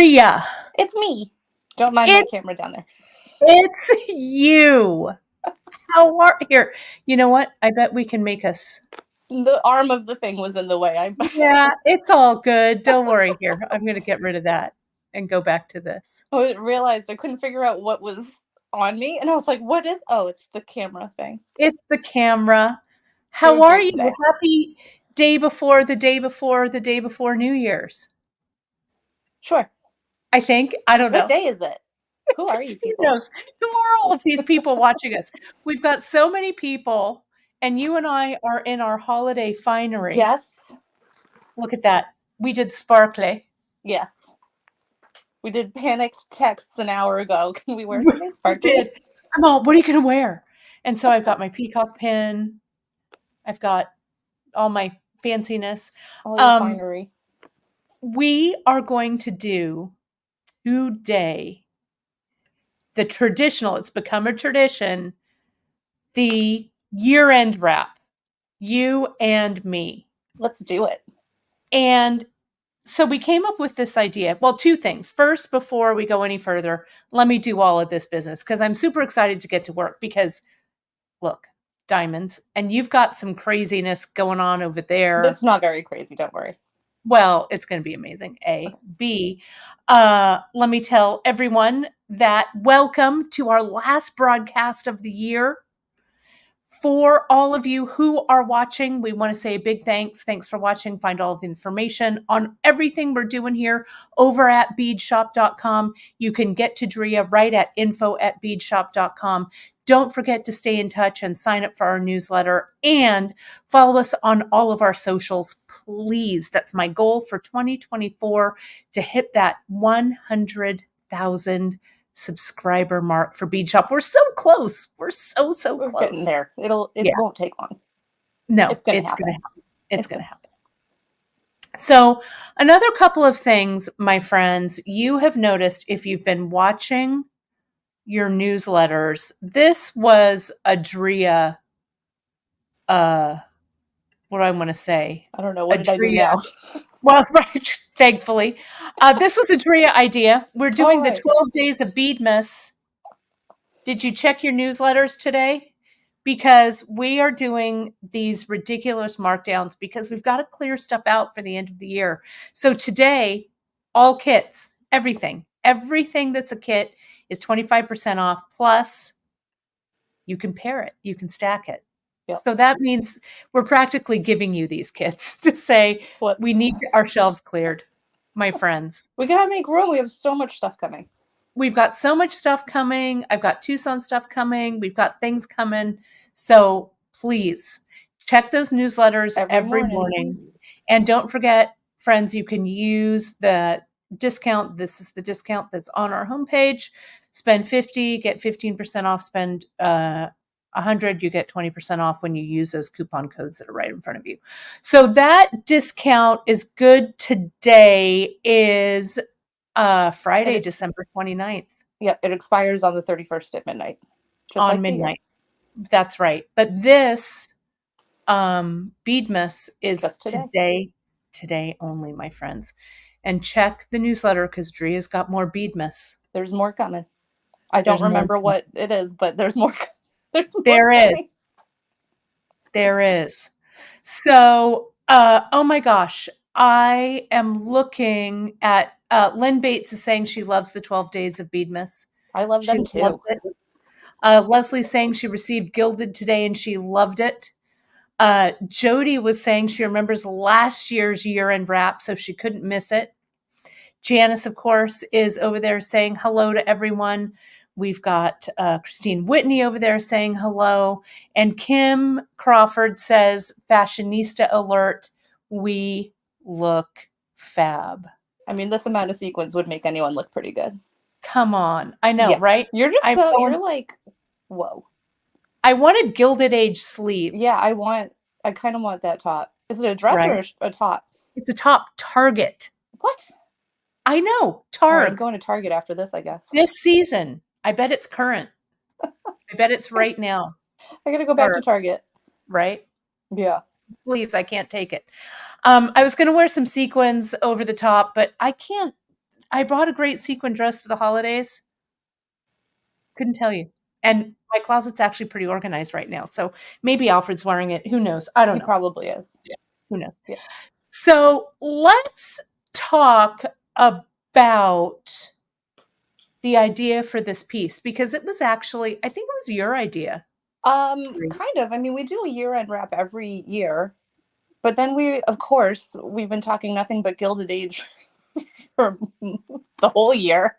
Drea. It's me. Don't mind my camera down there. It's you. How are here? You know what? I bet we can make us. The arm of the thing was in the way. Yeah, it's all good. Don't worry here. I'm going to get rid of that and go back to this. I realized I couldn't figure out what was on me, and I was like, what is... Oh, it's the camera thing. It's the camera. How are you? Today. Happy day before New Year's. Sure. I think. I don't know. What day is it? Who are you people? Who knows? Who are all of these people watching us? We've got so many people, and you and I are in our holiday finery. Yes. Look at that. We did sparkly. Yes. We did panicked texts an hour ago. Can we wear something sparkly? We did. I'm all, what are you going to wear? And so I've got my peacock pin. I've got all my fanciness. All your finery. We are going to do today the traditional, it's become a tradition, the year-end wrap. You and me. Let's do it. And so we came up with this idea. Well, two things. First, before we go any further, let me do all of this business because I'm super excited to get to work because, look, diamonds, and you've got some craziness going on over there. That's not very crazy. Don't worry. Well, it's going to be amazing. A. B. Let me tell everyone that welcome to our last broadcast of the year. For all of you who are watching, we want to say a big thanks. Thanks for watching. Find all of the information on everything we're doing here over at beadshop.com. You can get to Drea right at info@beadshop.com. Don't forget to stay in touch and sign up for our newsletter and follow us on all of our socials, please. That's my goal for 2024, to hit that 100,000 subscriber mark for Bead Shop. We're so close. We're so close. We're getting there. It won't take long. No, it's gonna happen. It's gonna happen. So another couple of things, my friends, you have noticed if you've been watching your newsletters, this was a Drea, what do I want to say? I don't know. What did I do now? Well, right, thankfully. This was a Drea idea. We're doing the 12 days of Beadmas. Did you check your newsletters today? Because we are doing these ridiculous markdowns because we've got to clear stuff out for the end of the year. So today, all kits, everything that's a kit is 25% off. Plus, you can pair it. You can stack it. Yep. So that means we're practically giving you these kits to say we need our shelves cleared, my friends. We got to make room. We have so much stuff coming. We've got so much stuff coming. I've got Tucson stuff coming. We've got things coming. So please check those newsletters every morning. And don't forget, friends, you can use the discount. This is the discount that's on our homepage. Spend $50, get 15% off. Spend $100, you get 20% off when you use those coupon codes that are right in front of you. So that discount is good. Today is Friday, December 29th. Yep, it expires on the 31st at midnight. On midnight. That's right. But this Beadmas is today only, my friends. And check the newsletter because Drea's got more Beadmas. There's more coming. I don't remember what it is, but there's more. There is. So, oh my gosh, I am looking at Lynn Bates is saying she loves the 12 days of Beadmas. I love them too. Loves it. Leslie's saying she received Gilded today and she loved it. Jody was saying she remembers last year's year-end wrap, so she couldn't miss it. Janice, of course, is over there saying hello to everyone. We've got Christine Whitney over there saying hello. And Kim Crawford says, fashionista alert, we look fab. I mean, this amount of sequins would make anyone look pretty good. Come on. I know, right? You're just you're like, whoa. I wanted Gilded Age sleeves. Yeah, I kind of want that top. Is it a dress or a top? It's a top. Target. What? I know. Target. I'm going to Target after this, I guess. This season. I bet it's current. I bet it's right now. I got to go back to Target. Right? Yeah. Sleeves, I can't take it. I was going to wear some sequins over the top, but I I bought a great sequin dress for the holidays. Couldn't tell you. And my closet's actually pretty organized right now. So maybe Alfred's wearing it. Who knows? I don't He know. probably is. Who knows? Yeah. So let's talk about the idea for this piece because it was actually, I think it was your idea. Kind of. I mean, we do a year-end wrap every year, but then of course, we've been talking nothing but Gilded Age for the whole year.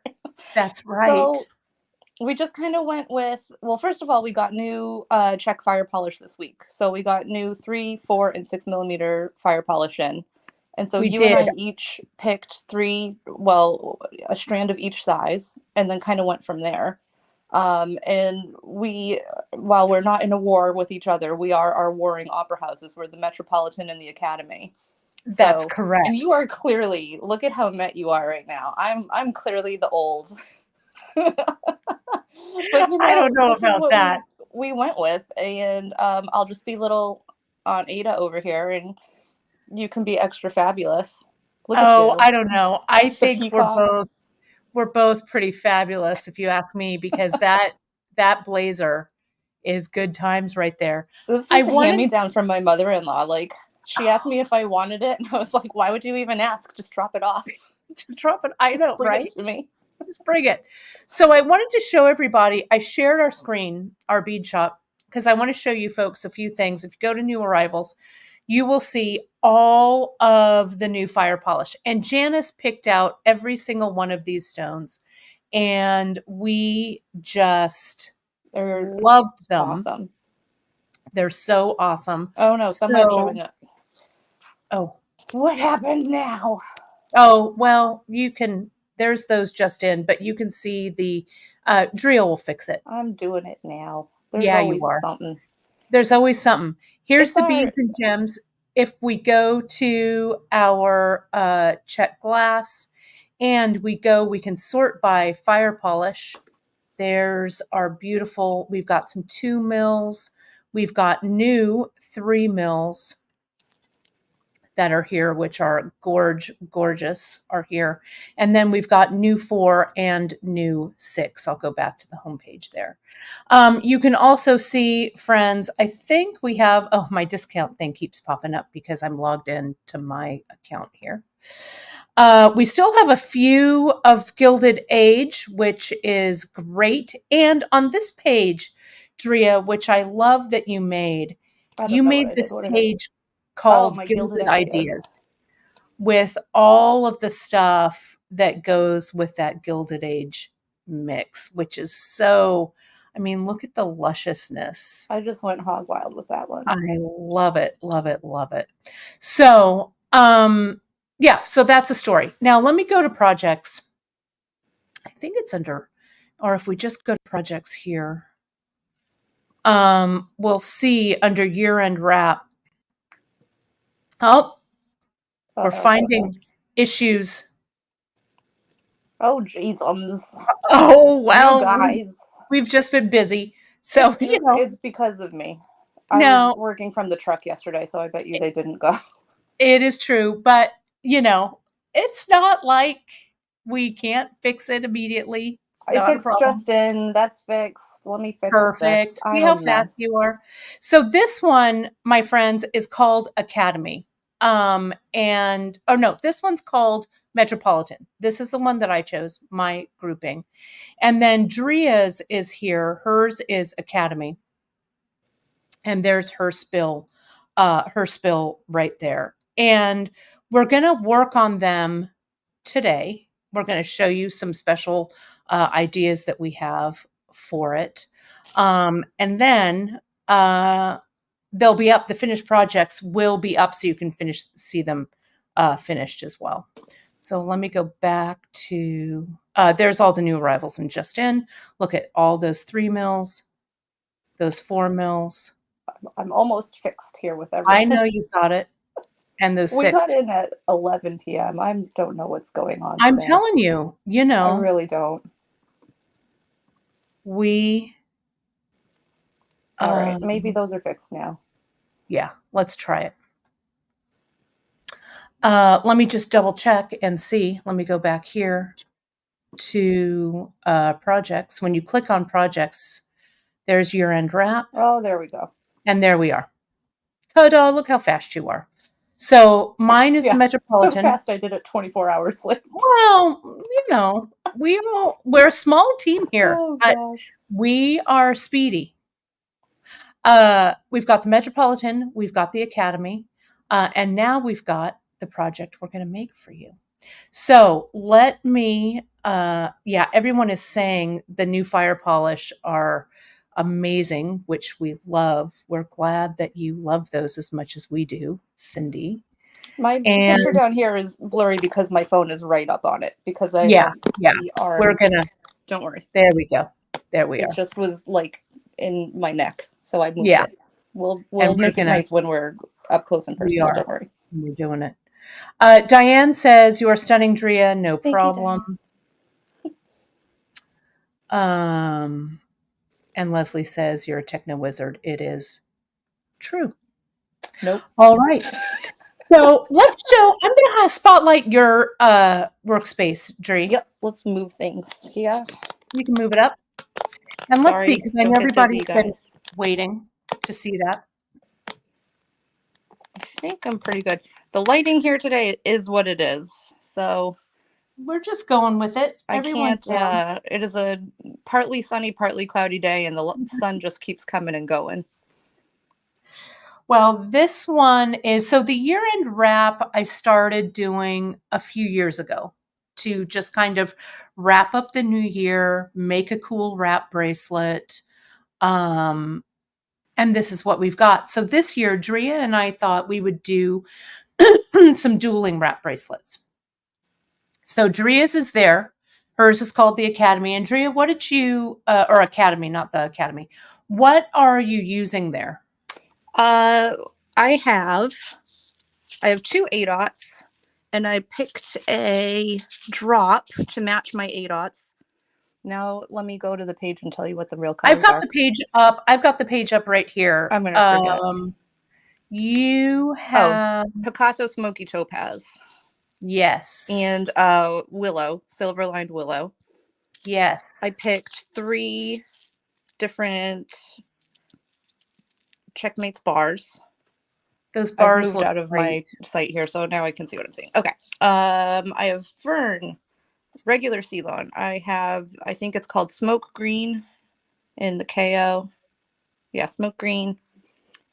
That's right. So we just kind of went with, well, first of all, we got new check fire polish this week. So we got new 3, 4, and 6 millimeter fire polish in. And so We you and did. I each picked a strand of each size, and then kind of went from there. And while we're not in a war with each other, we are our warring opera houses. We're the Metropolitan and the Academy. That's So, and you correct. are clearly, look at how met you are right now. I'm clearly the old. But I don't know this is about what that. we went with, and I'll just be little Aunt Ada over here, and you can be extra fabulous. Look at Oh, you, I don't know. I the think peacock. we're both pretty fabulous if you ask me because that blazer is good times right there. This I is a hand wanted me down from my mother-in-law. Like, she asked me if I wanted it, and I was like, "Why would you even ask? Just drop it off. just drop it. I Just know, bring it right? to me." Just bring it. So I wanted to show everybody. I shared our screen, our bead shop, because I want to show you folks a few things. If you go to new arrivals, you will see all of the new fire polish. And Janice picked out every single one of these stones, and we just They're loved them. awesome. They're so awesome. Oh no, somebody's So, showing up. oh, What happened now? oh, well, you can, there's those just in, but you can see the Drea will fix it. I'm doing it now. There's Yeah, you always are. something. There's always something. Here's It's the our beads and gems. If we go to our check glass and we can sort by fire polish. There's our beautiful, we've got some 2 mils. We've got new 3 mils that are here, which are gorgeous, are here. And then we've got new 4 and new 6. I'll go back to the homepage there. You can also see, friends, I think we have, oh, my discount thing keeps popping up because I'm logged in to my account here. We still have a few of Gilded Age, which is great. And on this page, Drea, which I love that you made, I you don't know what made I did. this What did I do? page Oh, called my gilded Gilded ideas. Ideas with all of the stuff that goes with that Gilded Age mix, which is so, I mean, look at the lusciousness. I just went hog wild with that one. I love it, love it, love it. So, yeah, so that's a story. Now let me go to projects. I think it's under, or if we just go to projects here, we'll see under year-end wrap. Oh, we're Uh-oh. finding issues. Oh, jeez. Oh, You well, guys. we've just been busy. So, It's because of me. I was no, working from the truck yesterday, so I bet you they didn't go. it is true. But, it's not like we can't fix it immediately. It's I not a fixed problem. Justin. That's fixed. Let me fix this. Perfect. See I'm a how fast mess. you are? So this one, my friends, is called Academy. And oh no, this one's called Metropolitan. This is the one that I chose, my grouping. And then Drea's is here. Hers is Academy. And there's her spill right there. And we're gonna work on them today. We're going to show you some special ideas that we have for it. And then they'll be up. The finished projects will be up so you can see them finished as well. So let me go back to, there's all the new arrivals and just in. Look at all those 3 mils, those 4 mils. I'm almost fixed here with I everything. know you got it. And those We 6. got in at 11 p.m. I don't know what's going on I'm today. telling you, I really don't. we All right, maybe those are fixed now. Yeah, let's try it. Let me just double check and see. Let me go back here. to projects, when you click on projects, there's year-end wrap, Oh, there we go. and there we are. Ta-da, look how fast you are. So mine is the Yes, so Metropolitan. fast I did it 24 hours late. Well, we're a small team here, Oh but gosh. we are speedy. We've got the Metropolitan, we've got the Academy, and now we've got the project we're going to make for you. So let me, yeah, everyone is saying the new fire polish are amazing, which we love. We're glad that you love those as much as we do, Cindy. My And picture down here is blurry because my phone is right up on it because I yeah, have yeah, the arm. we're gonna, Don't worry. there we go. There we It are. just was like in my neck, so I moved Yeah. it. We'll And we're make it gonna, nice when we're up close and we personal. are, Don't worry. we're doing it. Diane says, you are stunning, Drea. No Thank you, Diane. problem. Um, and Leslie says, you're a techno wizard. It is true. Nope. All right. So let's show, I'm going to spotlight your workspace, Dree. Yep. Let's move things here. You can move it up. And let's see, Sorry, because I know don't get dizzy, everybody's been guys. waiting to see that. I think I'm pretty good. The lighting here today is what it is, so We're just going with it. I Everyone's can't. down. It is a partly sunny, partly cloudy day, and the sun just keeps coming and going. Well, this one is so the year end wrap I started doing a few years ago to just kind of wrap up the new year, make a cool wrap bracelet. Um, and this is what we've got. So this year, Drea and I thought we would do some dueling wrap bracelets. So Drea's is there. Hers is called the Academy. And Drea, what did you, or Academy, not the Academy, what are you using there? Uh, I have two ADOTs, and I picked a drop to match my ADOTs. Now let me go to the page and tell you what the real colors I've got are. the page up. I've got the page up right here. I'm gonna forget. You have Picasso Smoky Topaz yes, and Willow, silver lined Willow. yes. I picked 3 different Checkmates bars. Those I've bars moved look out of my great. site here, so now I can see what I'm seeing. Okay. I have Fern, regular Ceylon. I think it's called Smoke Green in the KO. Yeah, Smoke Green.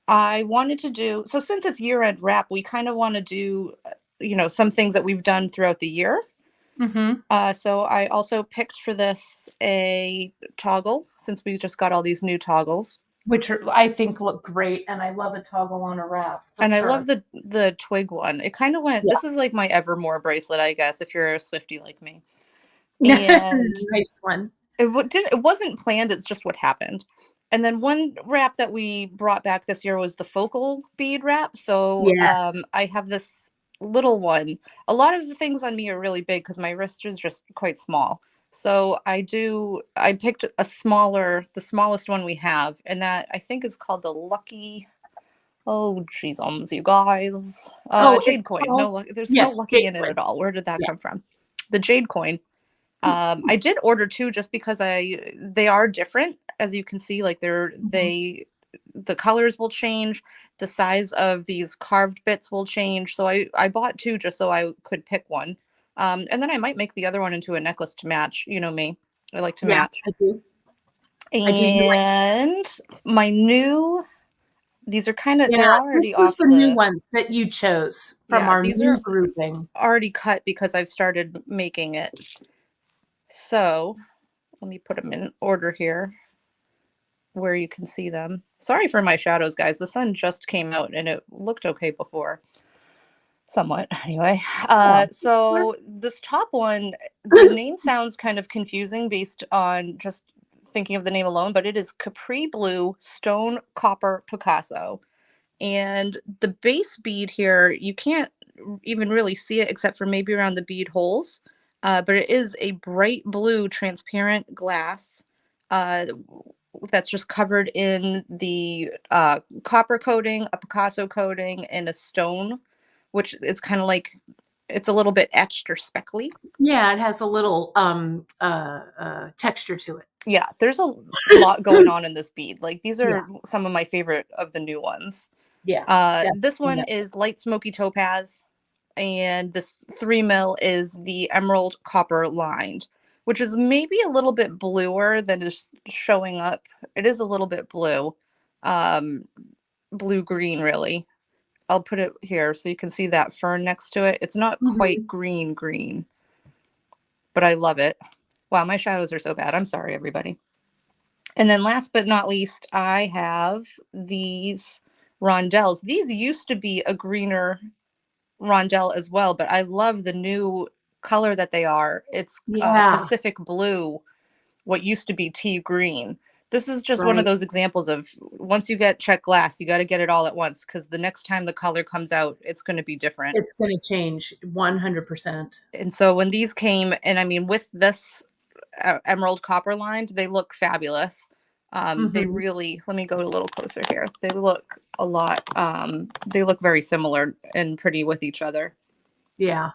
I wanted to do, so since it's year-end wrap, we kind of want to do, some things that we've done throughout the year. Mm-hmm. So I also picked for this a toggle, since we just got all these new toggles. Which I think look great, and I love a toggle on a wrap. And Sure. I love the twig one. It kind of went, Yeah. this is like my Evermore bracelet, I guess, if you're a Swiftie like me. And Nice one. it wasn't planned, it's just what happened. And then one wrap that we brought back this year was the focal bead wrap. So Yes. I have this little one. A lot of the things on me are really big because my wrist is just quite small. So I picked the smallest one we have, and that I think is called the Lucky. Oh, geez, you guys. Jade coin. No, there's no yes, lucky Jade in it coin. at all. Where did that Yeah. come from? The jade coin. I did order 2 just because they are different, as you can see. Like the colors will change, the size of these carved bits will change. So I bought 2 just so I could pick one, and then I might make the other one into a necklace to match. You know me, I like to Yeah, match. I do. And my new, these are kind of, Yeah, they're already this was off the new ones that you chose from yeah, our these new are grouping. already cut because I've started making it. So let me put them in order here where you can see them. Sorry for my shadows, guys. The sun just came out and it looked okay before. Somewhat, anyway. So this top one, the name sounds kind of confusing based on just thinking of the name alone, but it is Capri Blue Stone Copper Picasso. And the base bead here, you can't even really see it except for maybe around the bead holes. But it is a bright blue transparent glass that's just covered in the copper coating, a Picasso coating, and a stone, which it's kind of like It's a little bit etched or speckly. Yeah, it has a little texture to it. Yeah, there's a lot going on in this bead. Like these Yeah, are some of my favorite of the new ones. yeah, This definitely. one is light smoky topaz, and this 3 mil is the emerald copper lined, which is maybe a little bit bluer than is showing up. It is a little bit blue, um, blue green really. I'll put it here so you can see that fern next to it. It's not quite Mhm. green green, but I love it. Wow, my shadows are so bad. I'm sorry, everybody. And then last but not least, I have these rondelles. These used to be a greener rondelle as well, but I love the new color that they are. It's Yeah, Pacific blue, what used to be tea green. This is just one of right. those examples of once you get check glass, you got to get it all at once because the next time the color comes out, it's going to be different. It's going to change 100%. And so when these came, and I mean, with this emerald copper lined, they look fabulous. They Hmm. really, let me go a little closer here. They look a lot, they look very similar and pretty with each other. Yeah.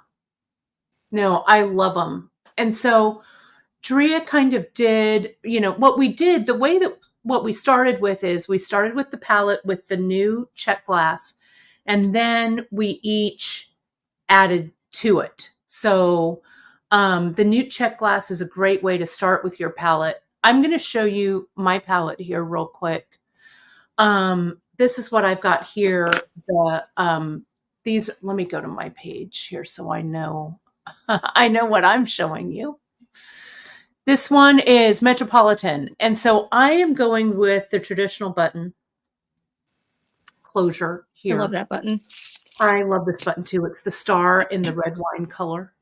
No, I love them. And so Drea kind of did, what we did, the way that what we started with is we started with the palette with the new check glass, and then we each added to it. So the new check glass is a great way to start with your palette. I'm going to show you my palette here real quick. This is what I've got here. Let me go to my page here so I know I know what I'm showing you. This one is Metropolitan. And so I am going with the traditional button closure I love here. that button. I love this button too. It's the star in the red wine color.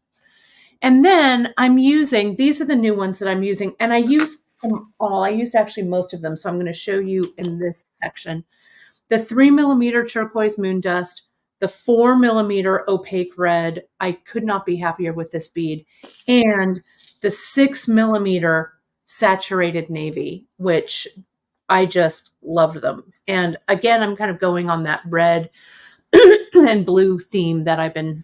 And then I'm using, these are the new ones that I'm using, and I use them all. I used actually most of them. So I'm going to show you in this section. The 3 millimeter turquoise moon dust, the 4 millimeter opaque red. I could not be happier with this bead. And the 6 millimeter saturated navy, which I just loved them. And again, I'm kind of going on that red and blue theme that I've been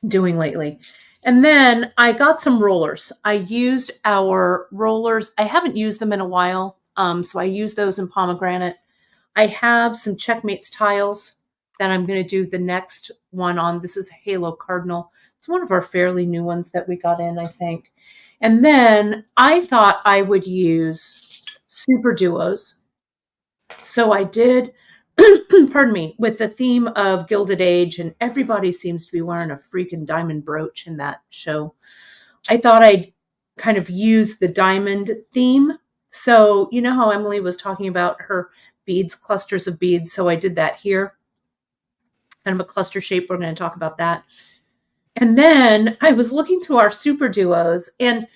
doing lately. And then I got some rollers. I used our rollers. I haven't used them in a while. So I used those in pomegranate. I have some Checkmates tiles that I'm going to do the next one on. This is Halo Cardinal. It's one of our fairly new ones that we got in, I think. And then I thought I would use super duos. So I did, pardon me, with the theme of Gilded Age, and everybody seems to be wearing a freaking diamond brooch in that show. I thought I'd kind of use the diamond theme. So, you know how Emily was talking about her beads, clusters of beads. So I did that here, kind of a cluster shape. We're going to talk about that. And then I was looking through our super duos, and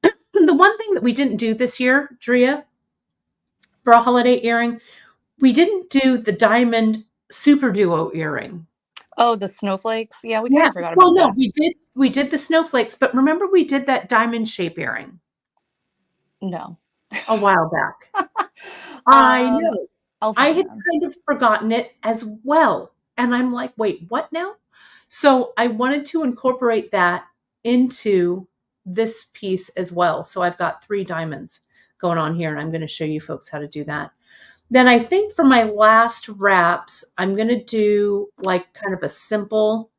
the one thing that we didn't do this year, Drea, for a holiday earring, we didn't do the diamond super duo earring. Oh, the snowflakes. Yeah, we kind Yeah. of forgot Well, about no, that. we did the snowflakes, but remember we did that diamond shape earring No. a while back. I um, know. I'll I find had them. kind of forgotten it as well. And I'm like, wait, what now? So I wanted to incorporate that into this piece as well. So I've got 3 diamonds going on here, and I'm going to show you folks how to do that. Then I think for my last wraps, I'm going to do like kind of a simple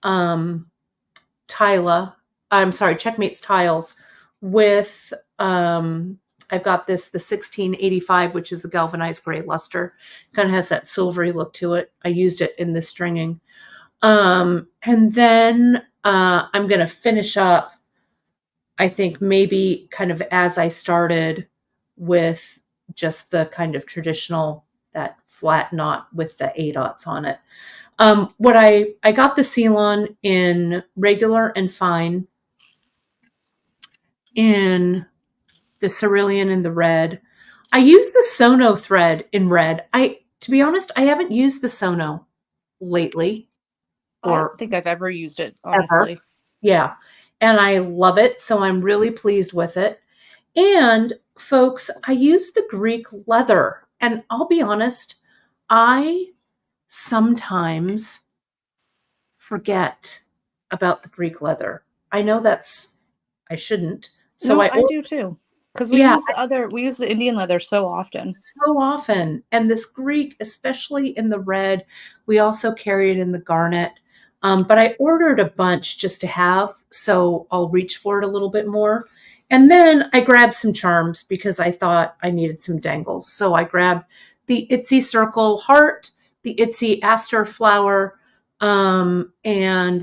um, Checkmates tiles with I've got the 1685, which is the galvanized gray luster. Kind of has that silvery look to it. I used it in the stringing. And then I'm going to finish up, I think maybe kind of as I started with just the kind of traditional, that flat knot with the A dots on it. What I got the Ceylon in regular and fine, in the cerulean in the red. I use the Sono thread in red. To be honest, I haven't used the Sono lately I don't or think I've ever used it, ever. honestly. Yeah. And I love it. So I'm really pleased with it. And folks, I use the Greek leather. And I'll be honest, I sometimes forget about the Greek leather. I know I shouldn't. So No, I do too. Because yeah, we use the Indian leather so often. so often. And this Greek, especially in the red, we also carry it in the garnet. But I ordered a bunch just to have, so I'll reach for it a little bit more. And then I grabbed some charms because I thought I needed some dangles. So I grabbed the Itsy Circle heart, the Itsy Aster flower, and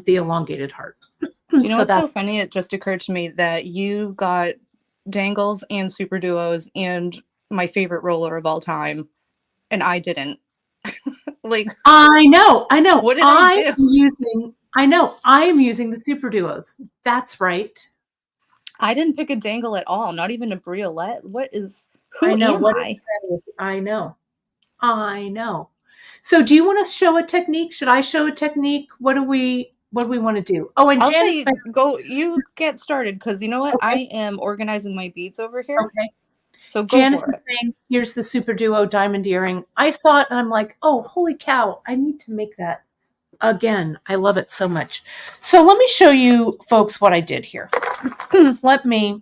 the elongated heart. You know So what's so that's funny? It just occurred to me that you got dangles and super duos and my favorite roller of all time, and I didn't. Like, I know. what did I do? I am using the super duos. That's right. I didn't pick a dangle at all, not even a briolette. I Who know. am What is I? that with? I know. I know. So do you want to show a technique? Should I show a technique? What do we want to do? Oh, and I'll Janice say found, go, you get started because you know what? okay, I am organizing my beads over here. okay. So go Janice for is it. saying, here's the super duo diamond earring. I saw it and I'm like, oh, holy cow, I need to make that again. I love it so much. So let me show you folks what I did here. Let me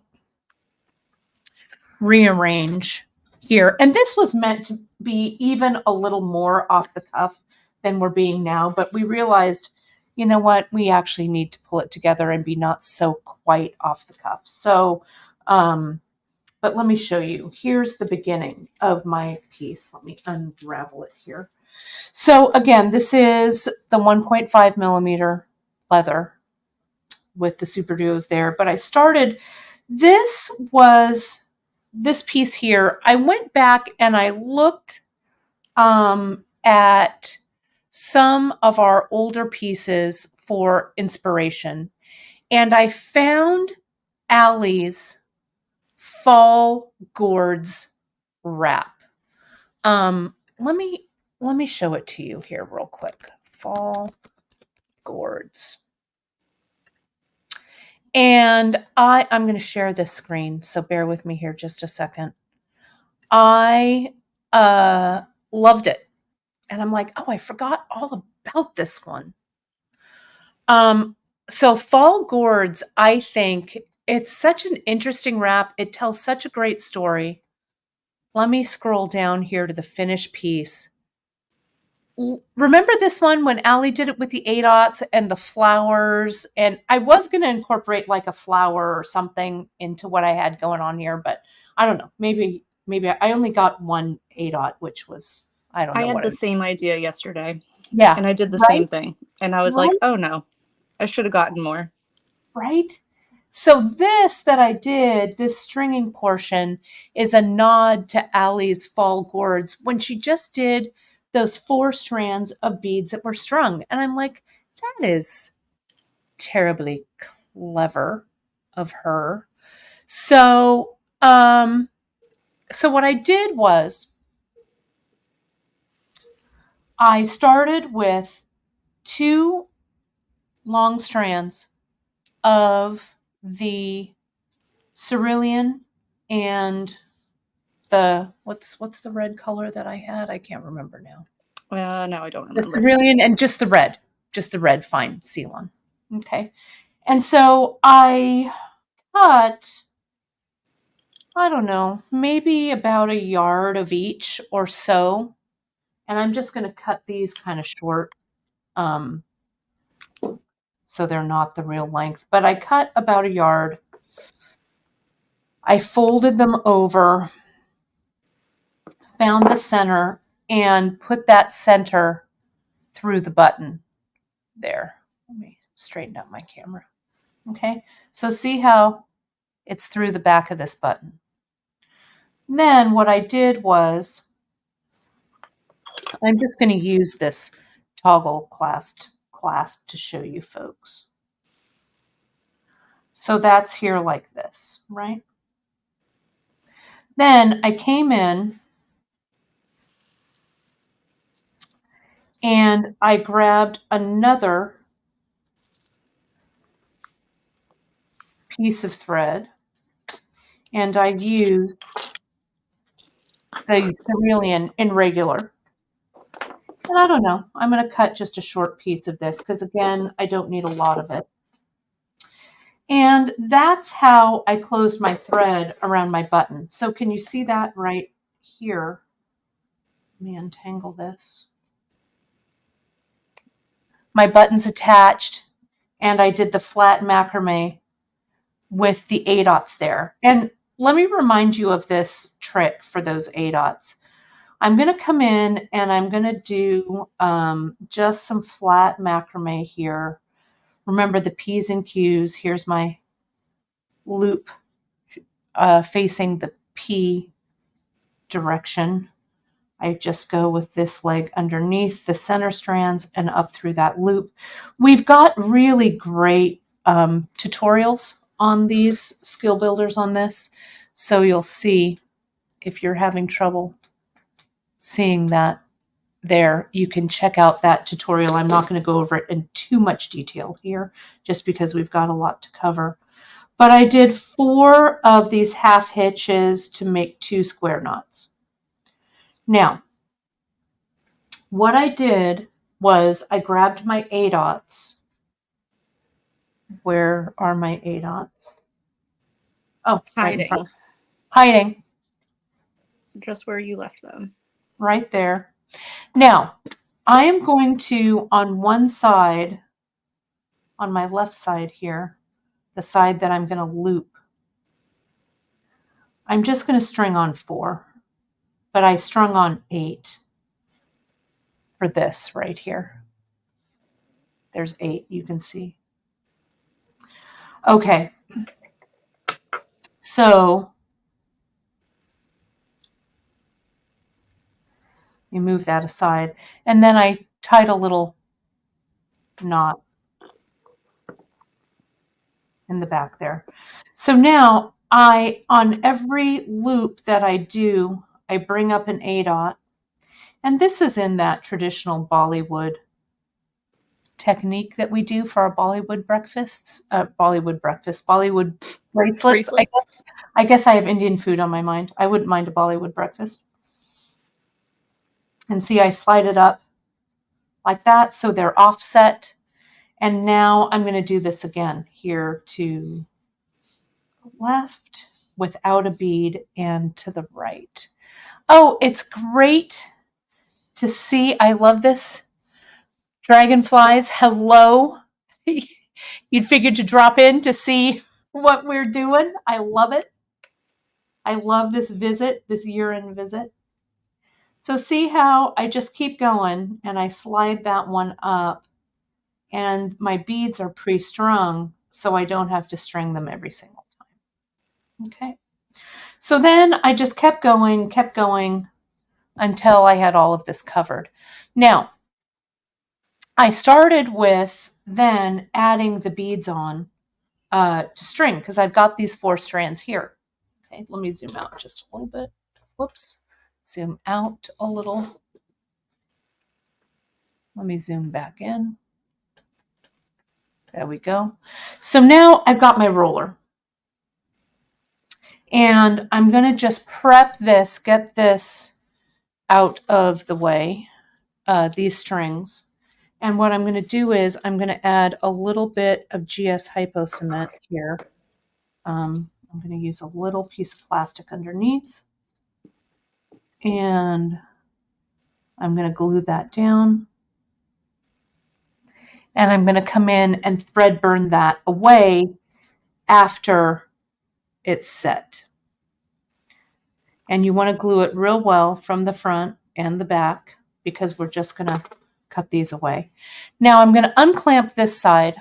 rearrange here. And this was meant to be even a little more off the cuff than we're being now, but we realized, you know what, we actually need to pull it together and be not so quite off the cuff. So, but let me show you. Here's the beginning of my piece. Let me unravel it here. So again, this is the 1.5 millimeter leather with the super duos there, but I started, this piece here. I went back and I looked at some of our older pieces for inspiration, and I found Allie's Fall Gourds wrap. Let me show it to you here real quick. Fall Gourds. And I'm going to share this screen, so bear with me here just a second. I loved it. And I'm like, oh, I forgot all about this one. So Fall Gourds, I think it's such an interesting wrap. It tells such a great story. Let me scroll down here to the finished piece. Remember this one when Allie did it with the 8/0 and the flowers? And I was going to incorporate like a flower or something into what I had going on here, but I don't know. Maybe I only got one 8/0, which was, I don't I know had what the it. same idea yesterday, Yeah, and I did the same right, thing. And I was like, right, oh no, I should have gotten more. right. So this that I did, this stringing portion, is a nod to Allie's Fall Gourds when she just did those 4 strands of beads that were strung. And I'm like, that is terribly clever of her. So, so what I did was I started with 2 long strands of the cerulean and the what's the red color that I had? I can't remember now. No, I don't The remember. cerulean and just the red fine Ceylon. Okay. And so I cut, I don't know, maybe about a yard of each or so. And I'm just going to cut these kind of short, um, so they're not the real length. But I cut about a yard. I folded them over, found the center, and put that center through the button there. Let me straighten out my camera. Okay, so see how it's through the back of this button. Then what I did was, I'm just going to use this toggle clasp to show you folks. So that's here like this, right? Then I came in and I grabbed another piece of thread and I used the cerulean in regular. And I don't know, I'm going to cut just a short piece of this because, again, I don't need a lot of it. And that's how I closed my thread around my button. So can you see that right here? Let me untangle this. My button's attached, and I did the flat macrame with the A dots there. And let me remind you of this trick for those A dots. I'm going to come in and I'm going to do just some flat macrame here. Remember the P's and Q's. Here's my loop facing the P direction. I just go with this leg underneath the center strands and up through that loop. We've got really great tutorials on these skill builders on this. So you'll see if you're having trouble seeing that there, you can check out that tutorial. I'm not going to go over it in too much detail here just because we've got a lot to cover. But I did 4 of these half hitches to make 2 square knots. Now, what I did was I grabbed my A dots. Where are my A dots? Oh, right in front. Hiding. Just where you left them. Right there. Now, I am going to, on one side, on my left side here, the side that I'm going to loop, I'm just going to string on 4, but I strung on 8 for this right here. There's 8, you can see. Okay. So you move that aside. And then I tied a little knot in the back there. So now on every loop that I do, I bring up an A dot. And this is in that traditional Bollywood technique that we do for our Bollywood breakfasts. Bollywood bracelets. I guess I have Indian food on my mind. I wouldn't mind a Bollywood breakfast. And see, I slide it up like that so they're offset. And now I'm going to do this again here to the left without a bead and to the right. Oh, it's great to see. I love this. Dragonflies, hello. You'd figured to drop in to see what we're doing. I love it. I love this visit, this year-end visit. So see how I just keep going and I slide that one up and my beads are pre-strung so I don't have to string them every single time. Okay. So then I just kept going until I had all of this covered. Now, I started with then adding the beads on to string because I've got these 4 strands here. Okay, let me zoom out just a little bit. Whoops. Zoom out a little. Let me zoom back in. There we go. So now I've got my roller. And I'm going to just prep this, get this out of the way, these strings. And what I'm going to do is I'm going to add a little bit of GS Hypo Cement here. I'm going to use a little piece of plastic underneath. And I'm going to glue that down. And I'm going to come in and thread burn that away after it's set. And you want to glue it real well from the front and the back because we're just going to cut these away. Now I'm going to unclamp this side.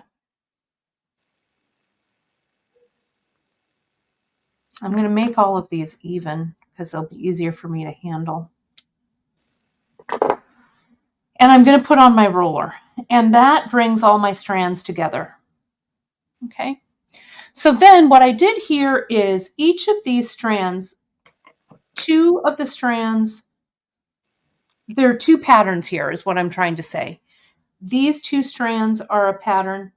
I'm going to make all of these even because they'll be easier for me to handle. And I'm going to put on my roller. And that brings all my strands together. Okay. So then what I did here is each of these strands, 2 of the strands, there are 2 patterns here is what I'm trying to say. These 2 strands are a pattern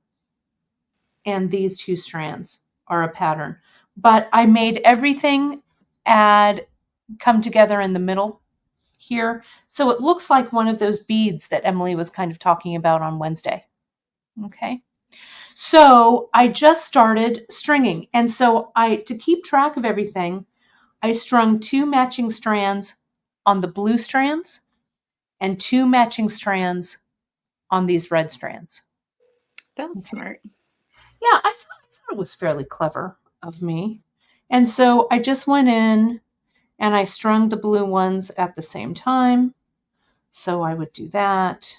and these 2 strands are a pattern. But I made everything come together in the middle here. So it looks like one of those beads that Emily was kind of talking about on Wednesday. Okay. So I just started stringing. And so to keep track of everything, I strung 2 matching strands on the blue strands and 2 matching strands on these red strands. That was Okay. smart. Yeah, I thought it was fairly clever of me. And so I just went in and I strung the blue ones at the same time. So I would do that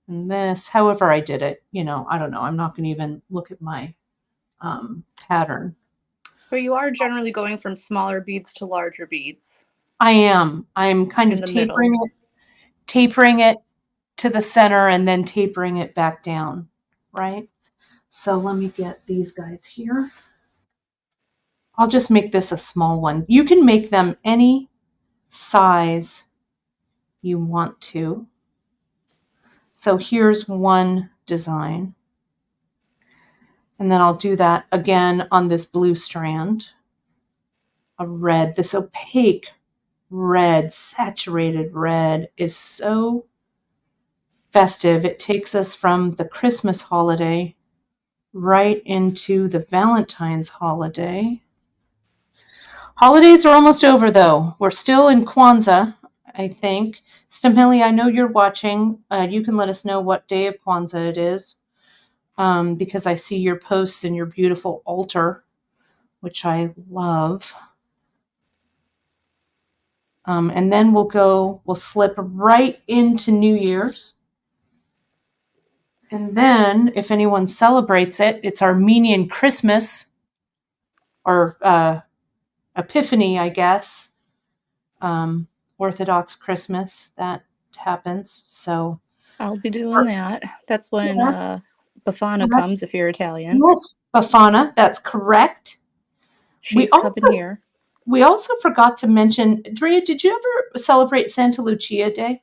and this, however I did it. I don't know. I'm not going to even look at my pattern. But you are generally going from smaller beads to larger beads I am. I'm kind in of the middle. tapering it to the center and then tapering it back down, right? So let me get these guys here. I'll just make this a small one. You can make them any size you want to. So here's one design. And then I'll do that again on this blue strand. A red, this opaque red, saturated red is so festive. It takes us from the Christmas holiday right into the Valentine's holiday. Holidays are almost over, though. We're still in Kwanzaa, I think. Stamhili, I know you're watching. You can let us know what day of Kwanzaa it is, because I see your posts and your beautiful altar, which I love. And then we'll slip right into New Year's. And then, if anyone celebrates it, it's Armenian Christmas or Epiphany, I guess. Orthodox Christmas that happens. So, I'll be doing that. That's when yeah, Bafana correct. comes if you're Italian. Yes, Bafana, that's correct. We She's coming also here. we also forgot to mention, Drea, did you ever celebrate Santa Lucia Day?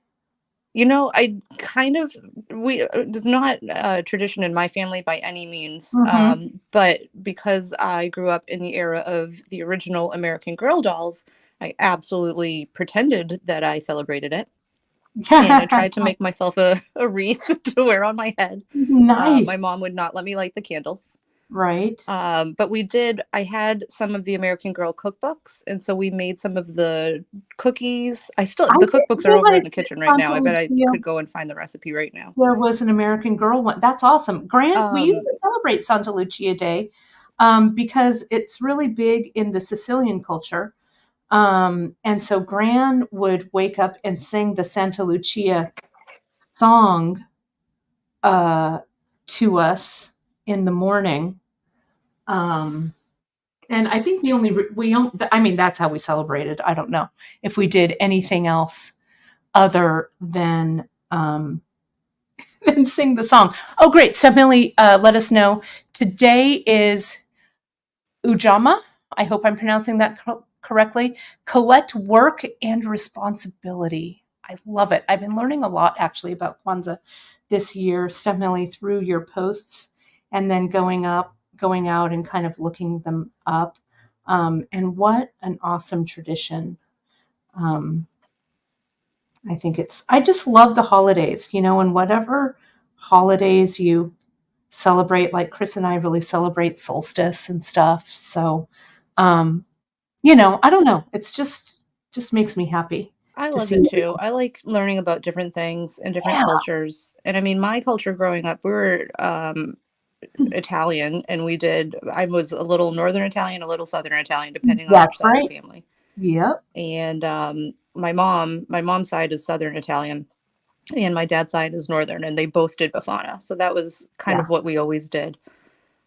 I kind of it's not a tradition in my family by any means, Mm-hmm. but because I grew up in the era of the original American Girl dolls, I absolutely pretended that I celebrated it, and I tried to make myself a wreath to wear on my head. My mom Nice. would not let me light the candles. Right. But I had some of the American Girl cookbooks, and so we made some of the cookies. The cookbooks You are know over what in the it's kitchen right Santa now. I bet I Lucia. could go and find the recipe right now. There was an American Girl one. That's awesome. We used Um, to celebrate Santa Lucia Day because it's really big in the Sicilian culture. And so Gran would wake up and sing the Santa Lucia song uh, to us in the morning. Um, and I think I mean, that's how we celebrated. I don't know if we did anything else other than sing the song. Oh, great. Stephanie, let us know. Today is Ujama. I hope I'm pronouncing that correctly. Collect work and responsibility. I love it. I've been learning a lot actually about Kwanzaa this year, Stephanie, through your posts and then going out and kind of looking them up. And what an awesome tradition. Um, I just love the holidays, and whatever holidays you celebrate, like Chris and I really celebrate solstice and stuff. So, um, I don't know. It's just makes me happy I to love see. it too. I like learning about different things and different Yeah. cultures. And I mean, my culture growing up, we were Italian, and I was a little Northern Italian, a little Southern Italian, depending on which That's side of right. the family. Yep. And my mom's side is Southern Italian, and my dad's side is Northern, and they both did Bafana. So that was kind Yeah. of what we always did.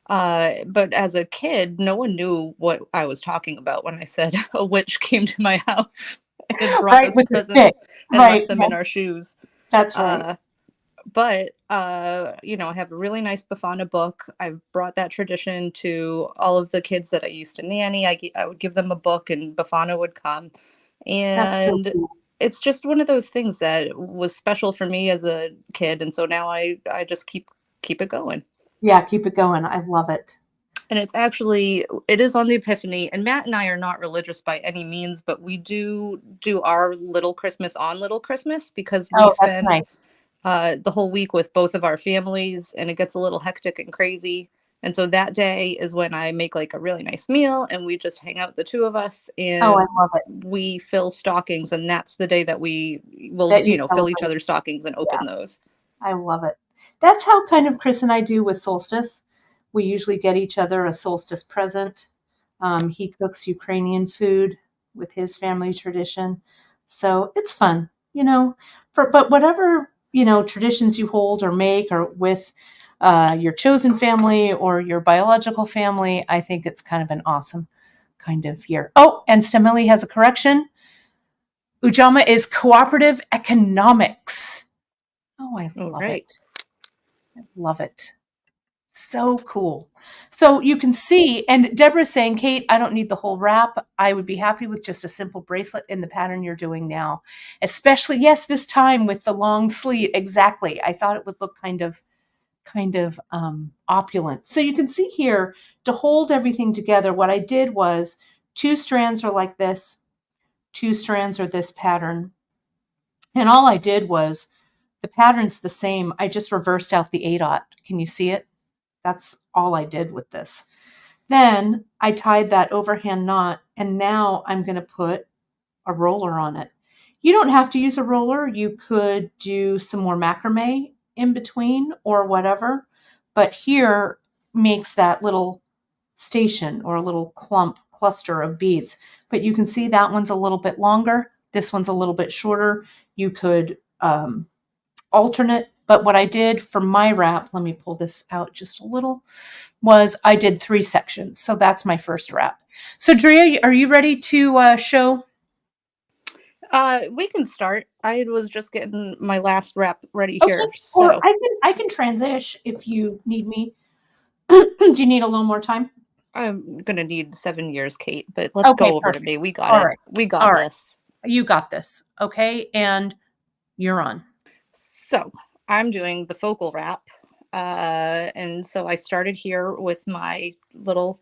But as a kid, no one knew what I was talking about when I said a witch came to my house and brought Right, us with the stick. presents and Right. left them in our shoes. That's right. Uh, I have a really nice Bafana book. I've brought that tradition to all of the kids that I used to nanny. I would give them a book, and Bafana would come. That's so And cool. it's just one of those things that was special for me as a kid, and so now I just keep it going. Yeah, keep it going. I love it. And it is on the Epiphany. And Matt and I are not religious by any means, but we do our little Christmas on Little Christmas because we Oh, that's spend nice. the whole week with both of our families, and it gets a little hectic and crazy. And so that day is when I make like a really nice meal, and we just hang out, the two of us, Oh, I and love it. we fill stockings. And that's the day that we will, That you fill each celebrate. other's stockings and Yeah, open those. I love it. That's how kind of Chris and I do with solstice. We usually get each other a solstice present. He cooks Ukrainian food with his family tradition. So it's fun, but whatever, traditions you hold or make or with your chosen family or your biological family, I think it's kind of an awesome kind of year. Oh, and Stemili has a correction. Ujamaa is cooperative economics. Oh, I All love right. it. I love it. So cool. So you can see, and Deborah's saying, Kate, I don't need the whole wrap. I would be happy with just a simple bracelet in the pattern you're doing now. Especially, yes, this time with the long sleeve. Exactly. I thought it would look kind of opulent. So you can see here, to hold everything together, what I did was 2 strands are like this, 2 strands are this pattern. And all I did was, the pattern's the same. I just reversed out the A dot. Can you see it? That's all I did with this. Then I tied that overhand knot, and now I'm going to put a roller on it. You don't have to use a roller. You could do some more macrame in between or whatever, but here makes that little station or a little cluster of beads. But you can see that one's a little bit longer. This one's a little bit shorter. You could alternate, but what I did for my wrap, let me pull this out just a little, was I did 3 sections. So that's my first wrap. So Drea, are you ready to show? We can start. I was just getting my last wrap ready Okay, here. or So I can transition if you need me. Do you need a little more time? I'm gonna need 7 years, Kate, but let's Okay, go over to perfect. me. We got All it. right. We All got right. this. You got this. Okay, and you're on. So I'm doing the focal wrap. And so I started here with my little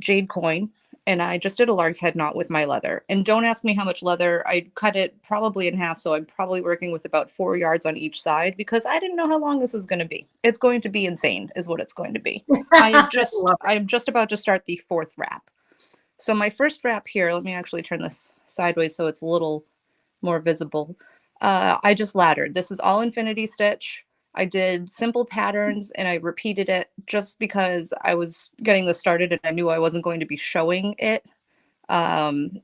jade coin, and I just did a lark's head knot with my leather. And don't ask me how much leather. I cut it probably in half, so I'm probably working with about 4 yards on each side because I didn't know how long this was going to be. It's going to be insane, is what it's going to be. I love it. I'm just about to start the fourth wrap. So my first wrap here, let me actually turn this sideways so it's a little more visible. I just laddered. This is all infinity stitch. I did simple patterns and I repeated it just because I was getting this started and I knew I wasn't going to be showing it, um,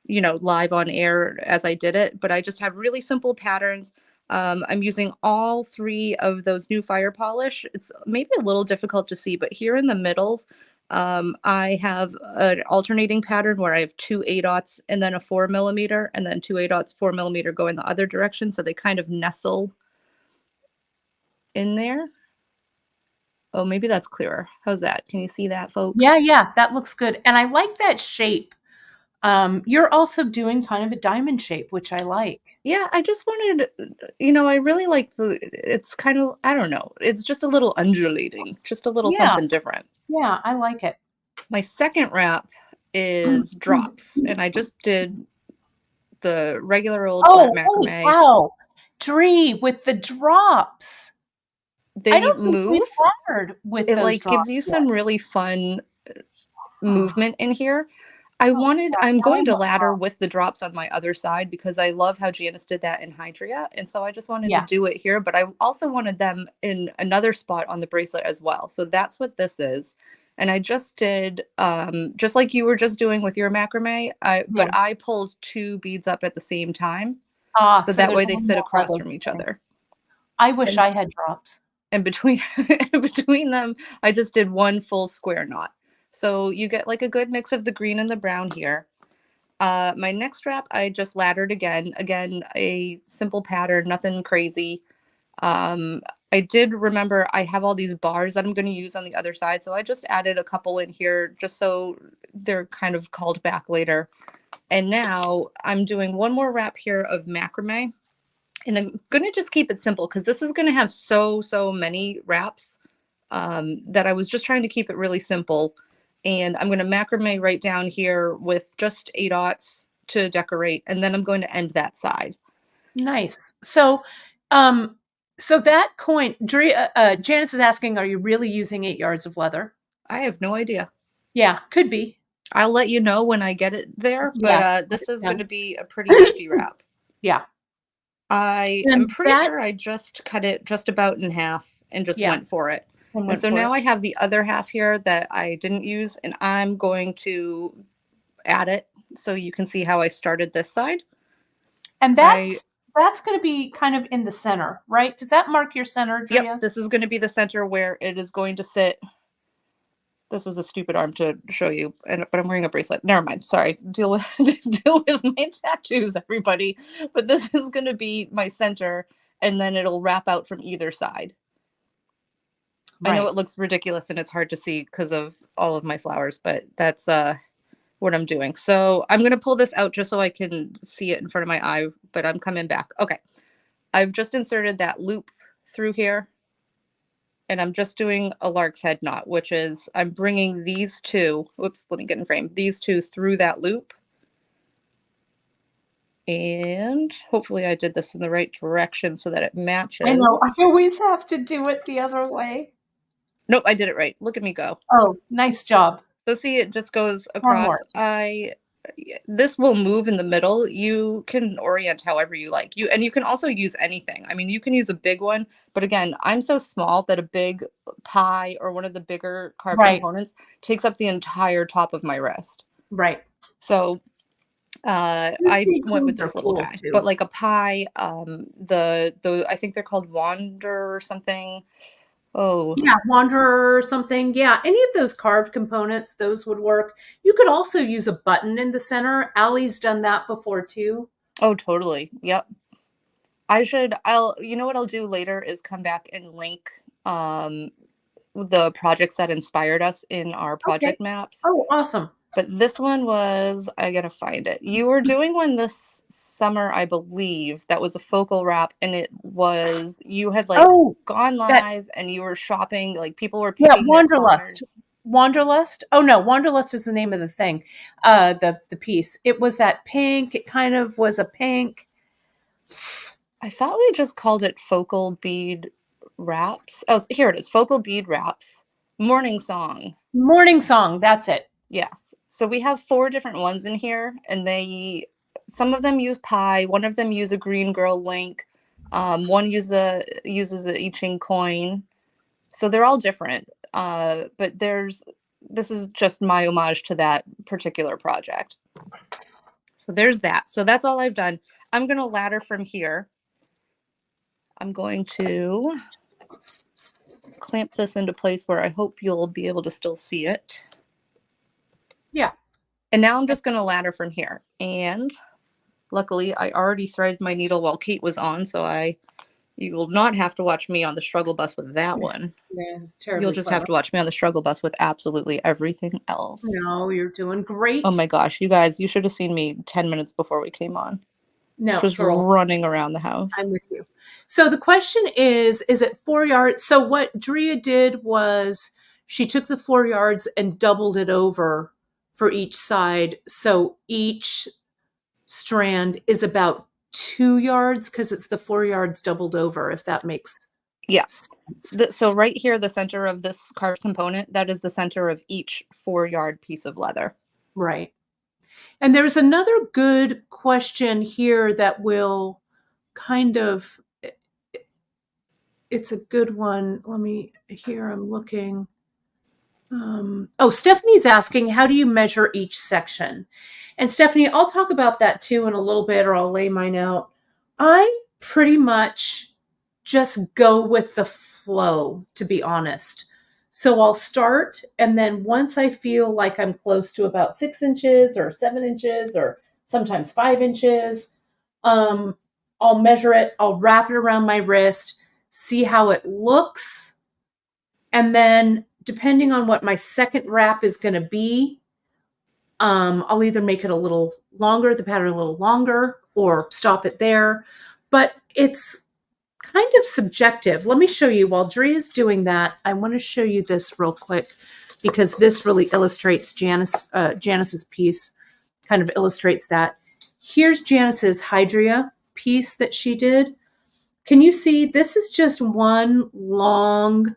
live on air as I did it. But I just have really simple patterns. I'm using all 3 of those new fire polish. It's maybe a little difficult to see, but here in the middles, I have an alternating pattern where I have 2 A-dots and then a 4mm, and then 2 A-dots, 4mm go in the other direction. So they kind of nestle in there. Oh, maybe that's clearer. How's that? Can you see that, folks? Yeah, that looks good. And I like that shape. You're also doing kind of a diamond shape, which I like. Yeah, I just wanted, I really like it's kind of, I don't know, it's just a little undulating, just a little Yeah, something different. yeah, I like it. My second wrap is drops, and I just did the regular old flat Oh, holy macrame. cow. Dree with the drops. I They don't think we've move. laddered with It those like gives drops you yet. some really fun Oh, movement in here. holy cow. I'm Now going I'm to ladder with the drops on my other side because I love how Janice did that in Hydria. And so I just wanted to yeah. do it here, but I also wanted them in another spot on the bracelet as well. So that's what this is. And I just did, just like you were just doing with your macrame, Yeah. but I pulled 2 beads up at the same time. Ah, So so that there's way a they little sit more across leather from each thing. other. I wish And I had drops. and between between them, I just did 1 full square knot. So you get like a good mix of the green and the brown here. My next wrap, I just laddered again. Again, a simple pattern, nothing crazy. Um, I did remember I have all these bars that I'm going to use on the other side, so I just added a couple in here just so they're kind of called back later. And now I'm doing 1 more wrap here of macrame. And I'm going to just keep it simple because this is going to have so many wraps. that I was just trying to keep it really simple. And I'm going to macrame right down here with just 8/0 to decorate. And then I'm going to end that side. Nice. So that coin, Janice is asking, are you really using 8 yards of leather? I have no idea. Yeah, could be. I'll let you know when I get it there, but Yes. this is going to be a pretty hefty wrap. Yeah. I am And pretty that, sure I just cut it just about in half and just yeah, went for it. and And went so for it. now I have the other half here that I didn't use, and I'm going to add it so you can see how I started this side. And I that's going to be kind of in the center, right? Does that mark your center, Yep, Drea? this is going to be the center where it is going to sit. This was a stupid arm to show you, but I'm wearing a bracelet. Never mind. Sorry. Deal with deal with my tattoos, everybody. But this is going to be my center, and then it'll wrap out from either side. I know Right. it looks ridiculous and it's hard to see because of all of my flowers, but that's what I'm doing. So I'm going to pull this out just so I can see it in front of my eye, but I'm coming back. Okay. I've just inserted that loop through here, and I'm just doing a lark's head knot, which is I'm bringing these two, whoops, let me get in frame, these two through that loop. And hopefully I did this in the right direction so that it matches. I know. I always have to do it the other way. Nope, I did it right. Look at me go. Oh, nice job. So see, it just goes Strong across. work. This will move in the middle. You can orient however you like. You can also use anything. I mean, you can use a big one, but again, I'm so small that a big pie or one of the bigger carved Right. components takes up the entire top of my wrist. Right. So I went with Coins are this little cool guy, too. but like a pie, the I think they're called Wander or something. Oh, Yeah, Wanderer or something. Yeah, any of those carved components, those would work. You could also use a button in the center. Allie's done that before too. oh, totally. Yep. You know what I'll do later is come back and link the projects that inspired us in our Okay. project maps. Oh, awesome. But this one was, I gotta find it. You were doing one this summer, I believe, that was a focal wrap, and you had like Oh, gone that live and you were shopping, like people were yeah, picking their Wanderlust. colors. Wanderlust. Oh no, Wanderlust is the name of the thing. The piece. It was that pink. It kind of was a pink. I thought we just called it focal bead wraps. Oh, here it is, focal bead wraps. Morning song. Morning song. That's it. Yes. So we have 4 different ones in here, and some of them use pie, one of them use a green girl link, one uses a I Ching coin. So they're all different. But this is just my homage to that particular project. So there's that. So that's all I've done. I'm going to ladder from here. I'm going to clamp this into place where I hope you'll be able to still see it. Yeah. And now I'm just going to ladder from here. And luckily, I already threaded my needle while Kate was on, so you will not have to watch me on the struggle bus with that one. Yeah, it's terribly You'll just clever. have to watch me on the struggle bus with absolutely everything else. No, you're doing great. Oh my gosh, you guys, you should have seen me 10 minutes before we came on. No, Just girl, running around the house. I'm with you. So the question is it 4 yards? So what Drea did was she took the 4 yards and doubled it over for each side. So each strand is about 2 yards because it's the 4 yards doubled over, if that makes sense. So right here, the center of this carved component, that is the center of each 4-yard piece of leather. Right. And there's another good question here that will kind of, it's a good one. I'm looking. Stephanie's asking, how do you measure each section? And Stephanie, I'll talk about that too in a little bit, or I'll lay mine out. I pretty much just go with the flow, to be honest. So I'll start, and then once I feel like I'm close to about 6 inches or 7 inches or sometimes 5 inches, I'll measure it, I'll wrap it around my wrist, see how it looks, and then depending on what my second wrap is going to be, I'll either make it a little longer, the pattern a little longer, or stop it there. But it's kind of subjective. Let me show you. While Drea is doing that, I want to show you this real quick because this really illustrates Janice's piece, kind of illustrates that. Here's Janice's Hydria piece that she did. Can you see? This is just one long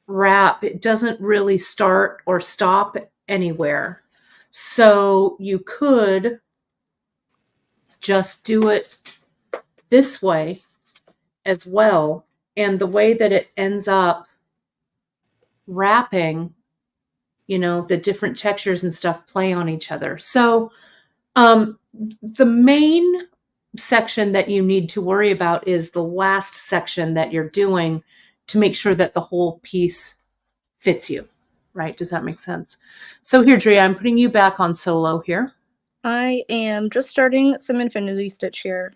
wrap. It doesn't really start or stop anywhere. So you could just do it this way as well. And the way that it ends up wrapping, the different textures and stuff play on each other. So the main section that you need to worry about is the last section that you're doing to make sure that the whole piece fits you, right? Does that make sense? So here, Drea, I'm putting you back on solo here. I am just starting some infinity stitch here.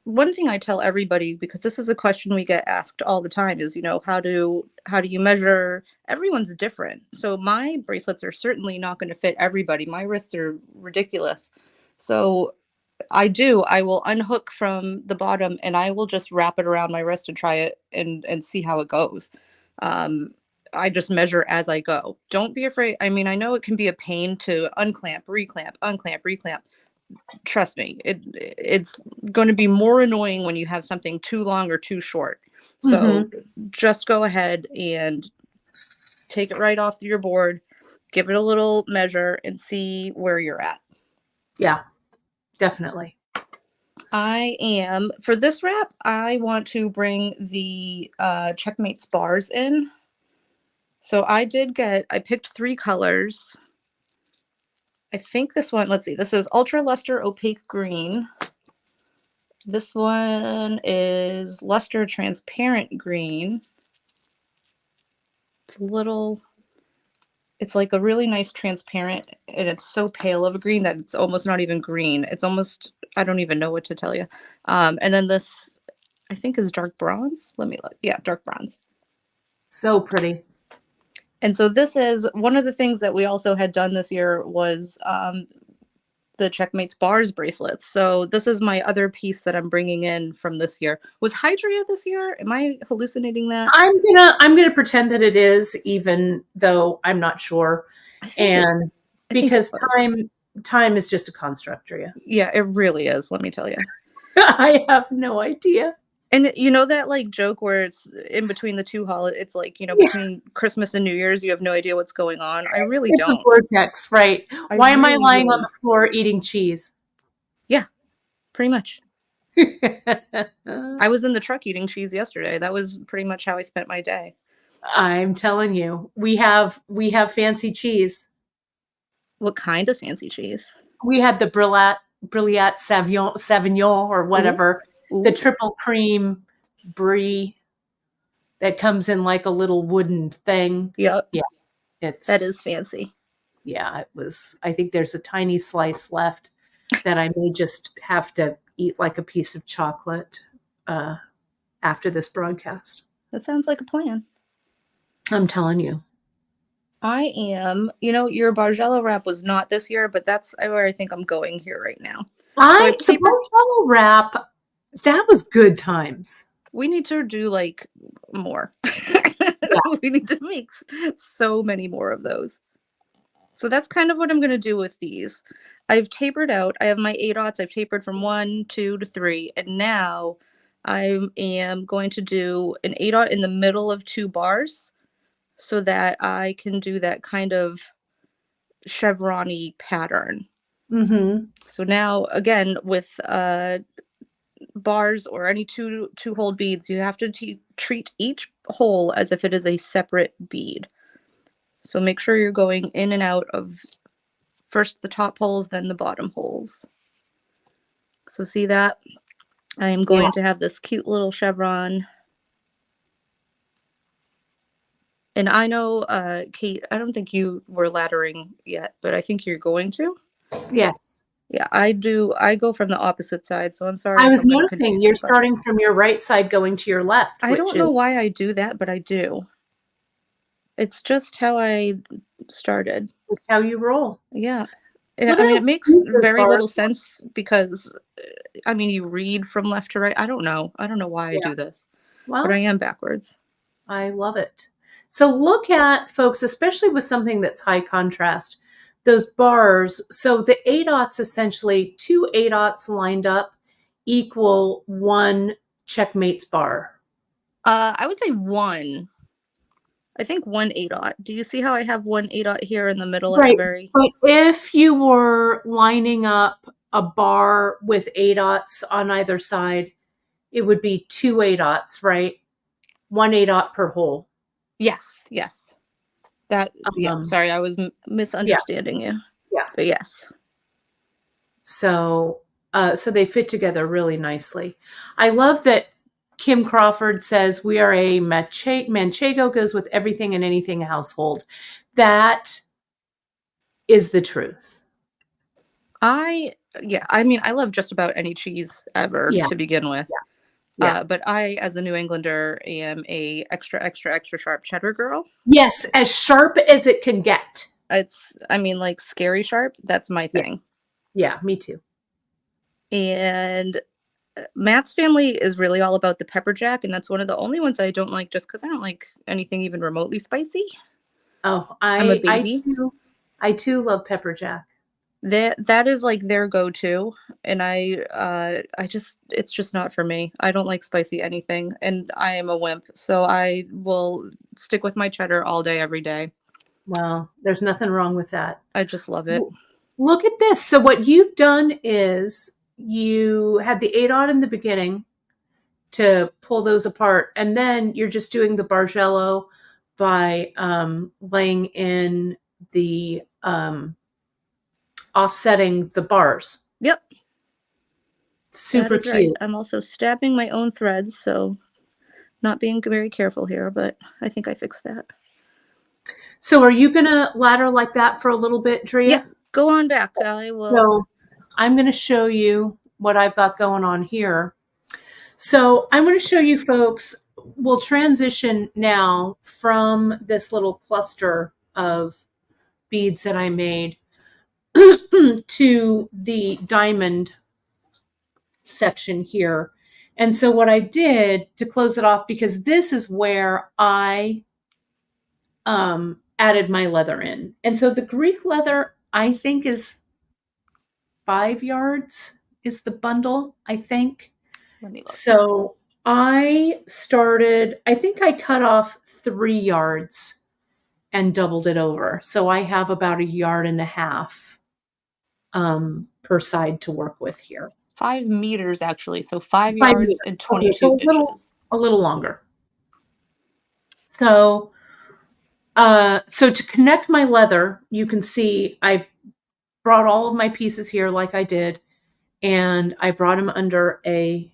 One thing I tell everybody, because this is a question we get asked all the time, is, how do you measure? Everyone's different. So my bracelets are certainly not going to fit everybody. My wrists are ridiculous. So I will unhook from the bottom and I will just wrap it around my wrist and try it and see how it goes. I just measure as I go. Don't be afraid. I mean, I know it can be a pain to unclamp, reclamp, unclamp, reclamp. Trust me, it's going to be more annoying when you have something too long or too short. So just go ahead and take it right off your board, give it a little measure, and see where you're at. Yeah, definitely. For this wrap, I want to bring the Checkmates bars in. So I picked 3 colors. I think this one, let's see, this is Ultra Luster Opaque Green. This one is Luster Transparent Green. It's like a really nice transparent, and it's so pale of a green that it's almost not even green. It's almost, I don't even know what to tell you. And then this, I think, is dark bronze. Let me look. Yeah, dark bronze. So pretty. And so this is one of the things that we also had done this year was the Checkmates bars bracelets. So this is my other piece that I'm bringing in from this year. Was Hydria this year? Am I hallucinating that? I'm gonna pretend that it is, even though I'm not sure. And because time is just a construct, Drea. Yeah, it really is. Let me tell you. I have no idea. And you know that like joke where it's in between the two holidays, it's like, between Christmas and New Year's, you have no idea what's going on. I really It's don't. a vortex, right? Why am I lying on the floor eating cheese? Yeah, pretty much. I was in the truck eating cheese yesterday. That was pretty much how I spent my day. I'm telling you, we have fancy cheese. What kind of fancy cheese? We had the Brillat Sauvignon or whatever. Ooh. The triple cream brie that comes in like a little wooden thing. Yep. Yeah. That is fancy. Yeah, it was. I think there's a tiny slice left that I may just have to eat like a piece of chocolate after this broadcast. That sounds like a plan. I'm telling you. I am, your Bargello wrap was not this year, but that's where I think I'm going here right now. The Bargello wrap, that was good times. We need to do like more. We need to make so many more of those. So that's kind of what I'm going to do with these. I've tapered out. I have my 8/0. I've tapered from 1, 2 to 3. And now I am going to do an 8/0 in the middle of 2 bars so that I can do that kind of chevron-y pattern. So now, again, with bars or any two-hole beads, you have to treat each hole as if it is a separate bead. So make sure you're going in and out of first the top holes, then the bottom holes. So see that? I am going to have this cute little chevron. And I know, Kate, I don't think you were laddering yet, but I think you're going to. Yes. Yeah, I do. I go from the opposite side, so I'm sorry. I was noticing you're starting from your right side going to your left. I don't know why I do that, but I do. It's just how I started. It's how you roll. Yeah. And I mean, it makes very little sense because I mean, you read from left to right. I don't know. I don't know why I Yeah. do this, but I Well, am backwards. I love it. So look at, folks, especially with something that's high contrast, those bars. So the A dots, essentially two A dots lined up equal one checkmates bar. I would say one. I think one A dot. Do you see how I have one A dot here in the middle at the Right. very? But if you were lining up a bar with A dots on either side, it would be two A dots, right? One A dot per hole. Yes, yes. That, yeah. Um, Sorry, I was yeah, misunderstanding you. yeah. But yes. So, so they fit together really nicely. I love that Kim Crawford says we are a Manchego goes with everything and anything household. That is the truth. Yeah, I mean, I love just about any cheese ever Yeah, to begin with. yeah, yeah. But I, as a New Englander, am a extra, extra, extra sharp cheddar girl. Yes, as sharp as it can get. I mean, like scary sharp. That's my Yeah, thing. yeah, me too. And Matt's family is really all about the pepper jack, and that's one of the only ones that I don't like, just because I don't like anything even remotely spicy. Oh, I'm a I baby. too, I too love pepper jack. That is like their go-to, and I just it's just not for me. I don't like spicy anything, and I am a wimp, so I will stick with my cheddar all day, every day. Well, there's nothing wrong with that. I just love it. Look at this. So what you've done is you had the 8-aught in the beginning to pull those apart, and then you're just doing the Bargello by laying in the offsetting the bars. Yep, that Super is right. cute. I'm also stabbing my own threads, so not being very careful here, but I think I fixed that. So are you going to ladder like that for a little bit, Yep, Drea? go on back. I will. So I'm going to show you what I've got going on here. So I'm going to show you folks, we'll transition now from this little cluster of beads that I made to the diamond section here. And so what I did to close it off, because this is where I added my leather in. And so the Greek leather, I think, is 5 yards is the bundle, I think. Let me look. So I started, I think I cut off 3 yards and doubled it over. So I have about 1.5 yards per side to work with here. 5 meters actually, so 5 yards 5 meters. and Okay, 22 so inches. a little longer. So, so to connect my leather, you can see I've brought all of my pieces here like I did, and I brought them under a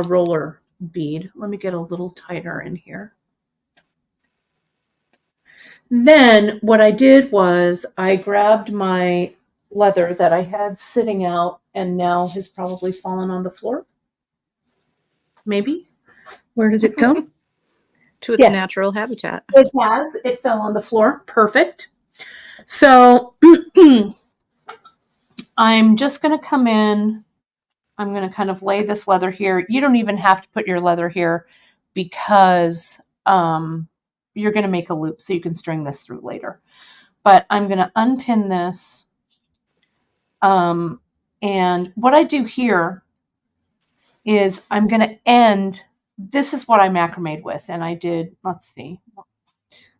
roller bead. Let me get a little tighter in here. Then what I did was I grabbed my leather that I had sitting out and now has probably fallen on the floor. Maybe. Where did it go? To its Yes, natural habitat. it has. It fell on the floor. Perfect. So I'm just going to come in. I'm going to kind of lay this leather here. You don't even have to put your leather here because you're going to make a loop so you can string this through later. But I'm going to unpin this. And what I do here is I'm going to end. This is what I macrameed with. And I did, let's see,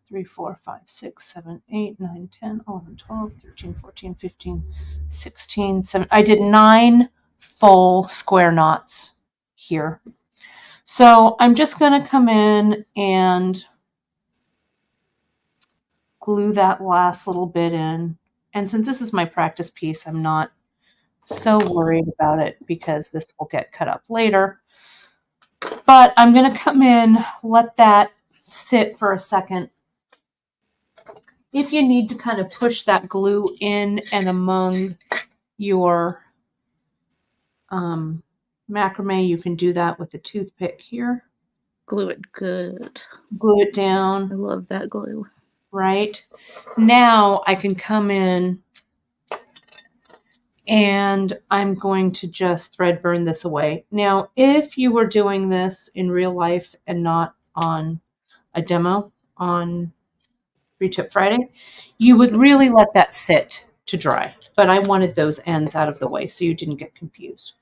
3, 4, 5, 6, 7, 8, 9, 10, 11, 12, 13, 14, 15, 16, 17. I did 9 full square knots here. So I'm just going to come in and glue that last little bit in. And since this is my practice piece, I'm not so worried about it because this will get cut up later. But I'm going to come in, let that sit for a second. If you need to kind of push that glue in and among your macrame, you can do that with a toothpick here. Glue it good. Glue it I down. love that glue. Right. Now I can come in And I'm going to just thread burn this away. Now, if you were doing this in real life and not on a demo on Retip Friday, you would really let that sit to dry. But I wanted those ends out of the way so you didn't get confused.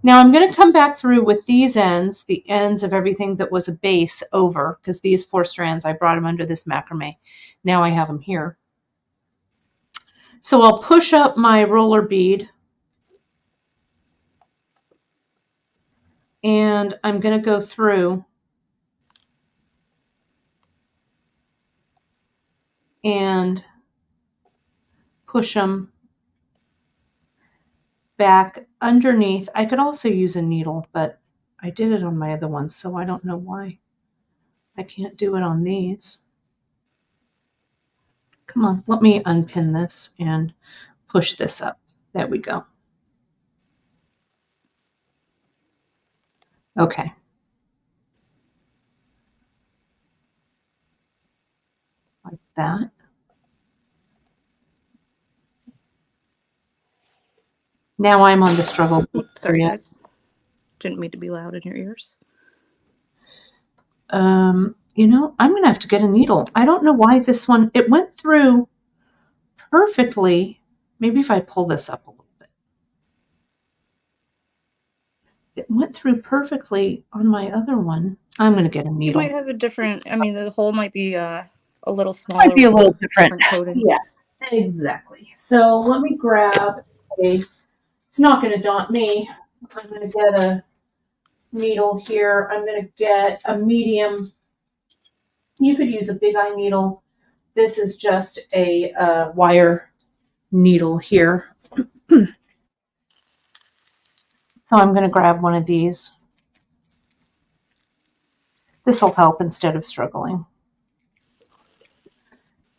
Now I'm going to come back through with these ends, the ends of everything that was a base over, because these 4 strands, I brought them under this macrame. Now I have them here. So I'll push up my roller bead, and I'm going to go through and push them back underneath. I could also use a needle, but I did it on my other ones, so I don't know why I can't do it on these. Come on, let me unpin this and push this up. There we go. Okay. Like that. Now I'm on the struggle. Sorry, guys. Didn't mean to be loud in your ears. You know, I'm going to have to get a needle. I don't know why this one, it went through perfectly. Maybe if I pull this up a little bit. It went through perfectly on my other one. I'm going to get a needle. You might have a different, I mean, the hole might be a little smaller. Might be a little different. Coatings. Yeah, exactly. So let me grab it's not going to daunt me. I'm going to get a needle here. I'm going to get a medium. You could use a big eye needle. This is just a wire needle here. So I'm going to grab one of these. This will help instead of struggling.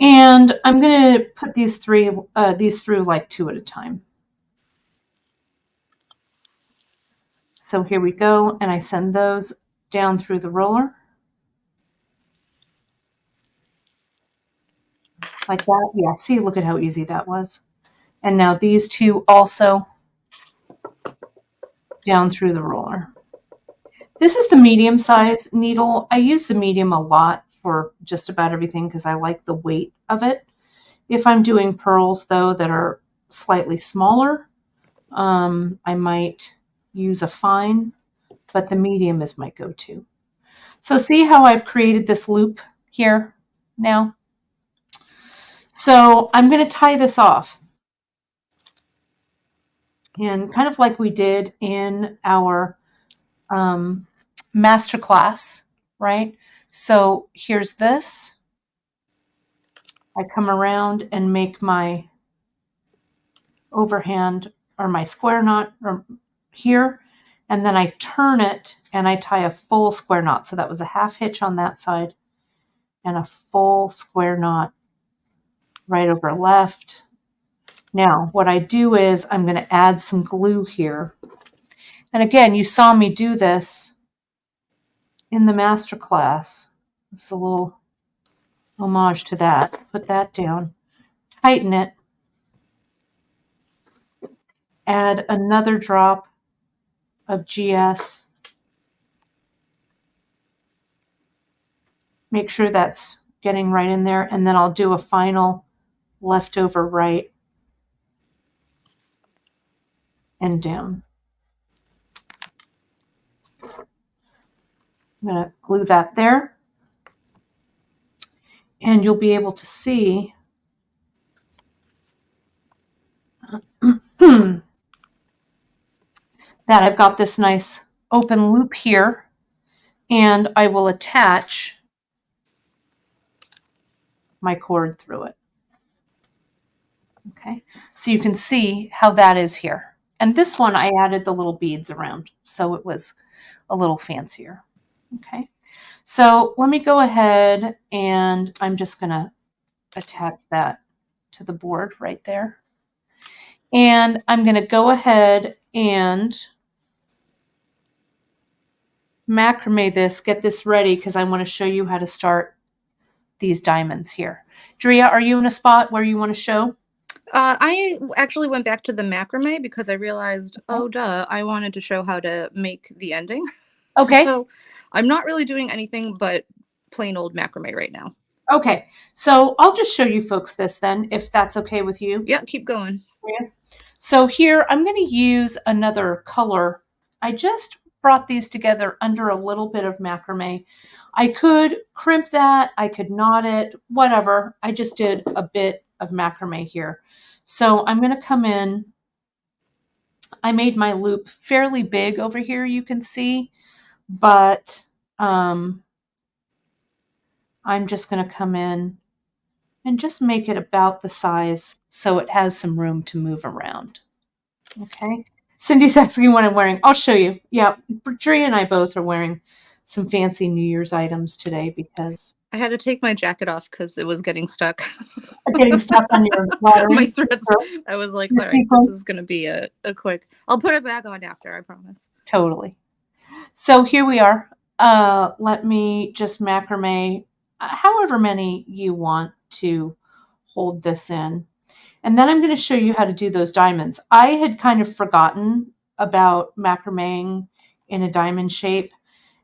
And I'm going to put these through like 2 at a time. So here we go, and I send those down through the roller. Like that. Yeah, see, look at how easy that was. And now these 2 also down through the roller. This is the medium size needle. I use the medium a lot for just about everything because I like the weight of it. If I'm doing pearls, though, that are slightly smaller, I might use a fine, but the medium is my go-to. So see how I've created this loop here now? So I'm going to tie this off. And kind of like we did in our masterclass, right? So here's this. I come around and make my overhand or my square knot here, and then I turn it and I tie a full square knot. So that was a half hitch on that side and a full square knot right over left. Now what I do is I'm going to add some glue here. And again, you saw me do this in the master class. It's a little homage to that. Put that down, tighten it, add another drop of GS. Make sure that's getting right in there, and then I'll do a final leftover right and down. I'm going to glue that there, and you'll be able to see that I've got this nice open loop here, and I will attach my cord through it. Okay, so you can see how that is here. And this one I added the little beads around, so it was a little fancier. Okay, so let me go ahead and I'm just going to attach that to the board right there. And I'm going to go ahead and macrame this, get this ready, because I want to show you how to start these diamonds here. Drea, are you in a spot where you want to show? I actually went back to the macrame because I realized, Okay. oh, duh, I wanted to show how to make the ending. Okay. So I'm not really doing anything but plain old macrame right now. Okay. So I'll just show you folks this then, if that's okay with you. Yeah, keep going. Yeah. So here I'm going to use another color. I just brought these together under a little bit of macrame. I could crimp that, I could knot it, whatever. I just did a bit of macrame here. So I'm going to come in. I made my loop fairly big over here, you can see, but I'm just going to come in and just make it about the size so it has some room to move around. Okay. Cindy's asking what I'm wearing. I'll show you. Yeah, Drea and I both are wearing some fancy New Year's items today because I had to take my jacket off because it was getting stuck. I'm getting stuck on your My flattering. threads. I was like, Your all right, this is sequence. going to be a quick. I'll put it back on after, I promise. Totally. So here we are. Let me just macrame however many you want to hold this in. And then I'm going to show you how to do those diamonds. I had kind of forgotten about macrameing in a diamond shape.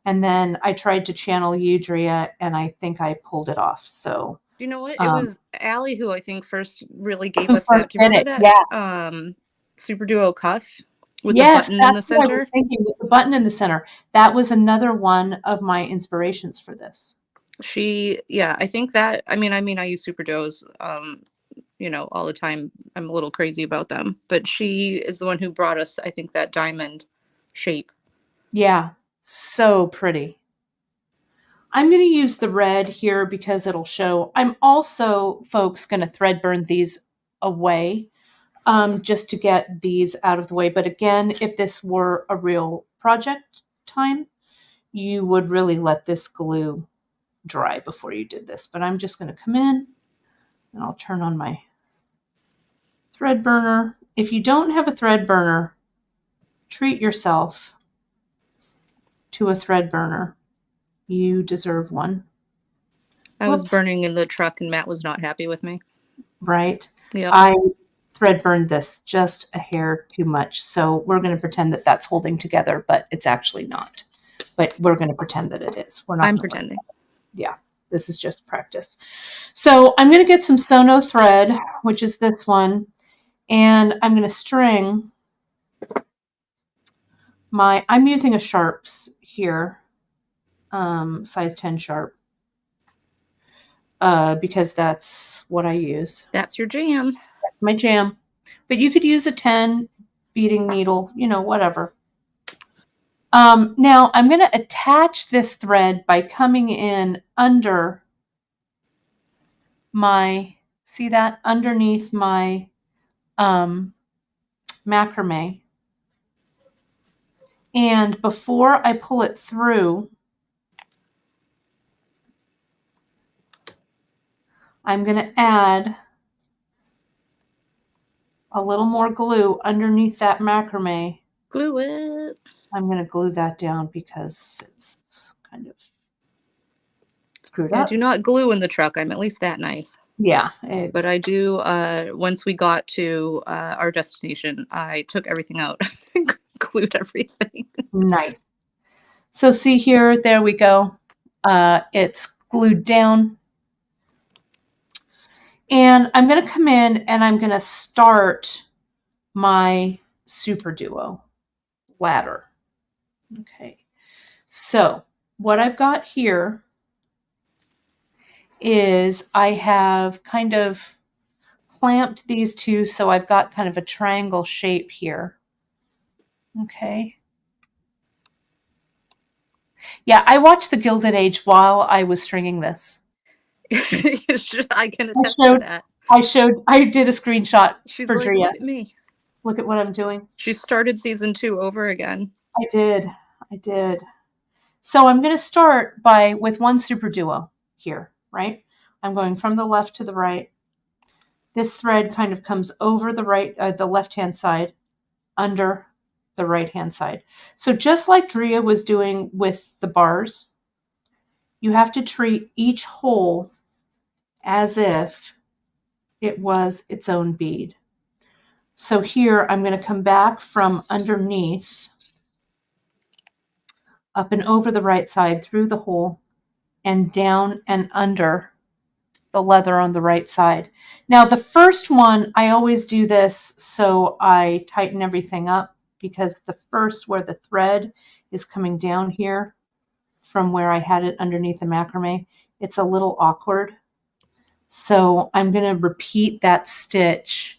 And then I tried to channel you, Drea, and I think I pulled it off. So Do you know what? It was Allie who I think first really gave who us first that. Do you did remember it? Yeah. that Super Duo cuff with the Yes, button in that's the what I was center? thinking with the button in the center. That was another one of my inspirations for this. Yeah, I think that. I use Super Duos, all the time. I'm a little crazy about them, but she is the one who brought us, I think, that diamond shape. Yeah, so pretty. I'm going to use the red here because it'll show. I'm also, folks, going to thread burn these away just to get these out of the way. But again, if this were a real project time, you would really let this glue dry before you did this. But I'm just going to come in and I'll turn on my thread burner. If you don't have a thread burner, treat yourself to a thread burner. You deserve one. I was Whoops, burning in the truck, and Matt was not happy with me. right? Yep. I thread burned this just a hair too much. So we're going to pretend that that's holding together, but it's actually not. But we're going to pretend that it is. We're not I'm going to pretending. Yeah, this is just practice. So I'm going to get some Sono thread, which is this one, and I'm going to string I'm using a Sharps here, size 10 Sharp, because that's what I use. That's your jam. That's my jam. But you could use a 10 beading needle, whatever. Now I'm going to attach this thread by coming in under see that? Underneath my macrame. And before I pull it through, I'm going to add a little more glue underneath that macrame. Glue it. I'm going to glue that down because it's kind of screwed Yeah, up. do not glue in the truck. I'm at least that nice. Yeah. But I do, once we got to our destination, I took everything out and glued everything. Nice. So see here, there we go. It's glued down. And I'm going to come in and I'm going to start my Super Duo ladder. Okay. So what I've got here is I have kind of clamped these two, so I've got kind of a triangle shape here. Okay. Yeah, I watched the Gilded Age while I was stringing this. I can attest to that. I did a screenshot She's for like, Drea. look at me. Look at what I'm doing. She started season 2 over again. I did. So I'm going to start with one Super Duo here, right? I'm going from the left to the right. This thread kind of comes over the left-hand side, under the right-hand side. So just like Drea was doing with the bars, you have to treat each hole as if it was its own bead. So here I'm going to come back from underneath, up and over the right side through the hole and down and under the leather on the right side. Now the first one, I always do this so I tighten everything up, because the first, where the thread is coming down here from where I had it underneath the macrame, it's a little awkward. So I'm going to repeat that stitch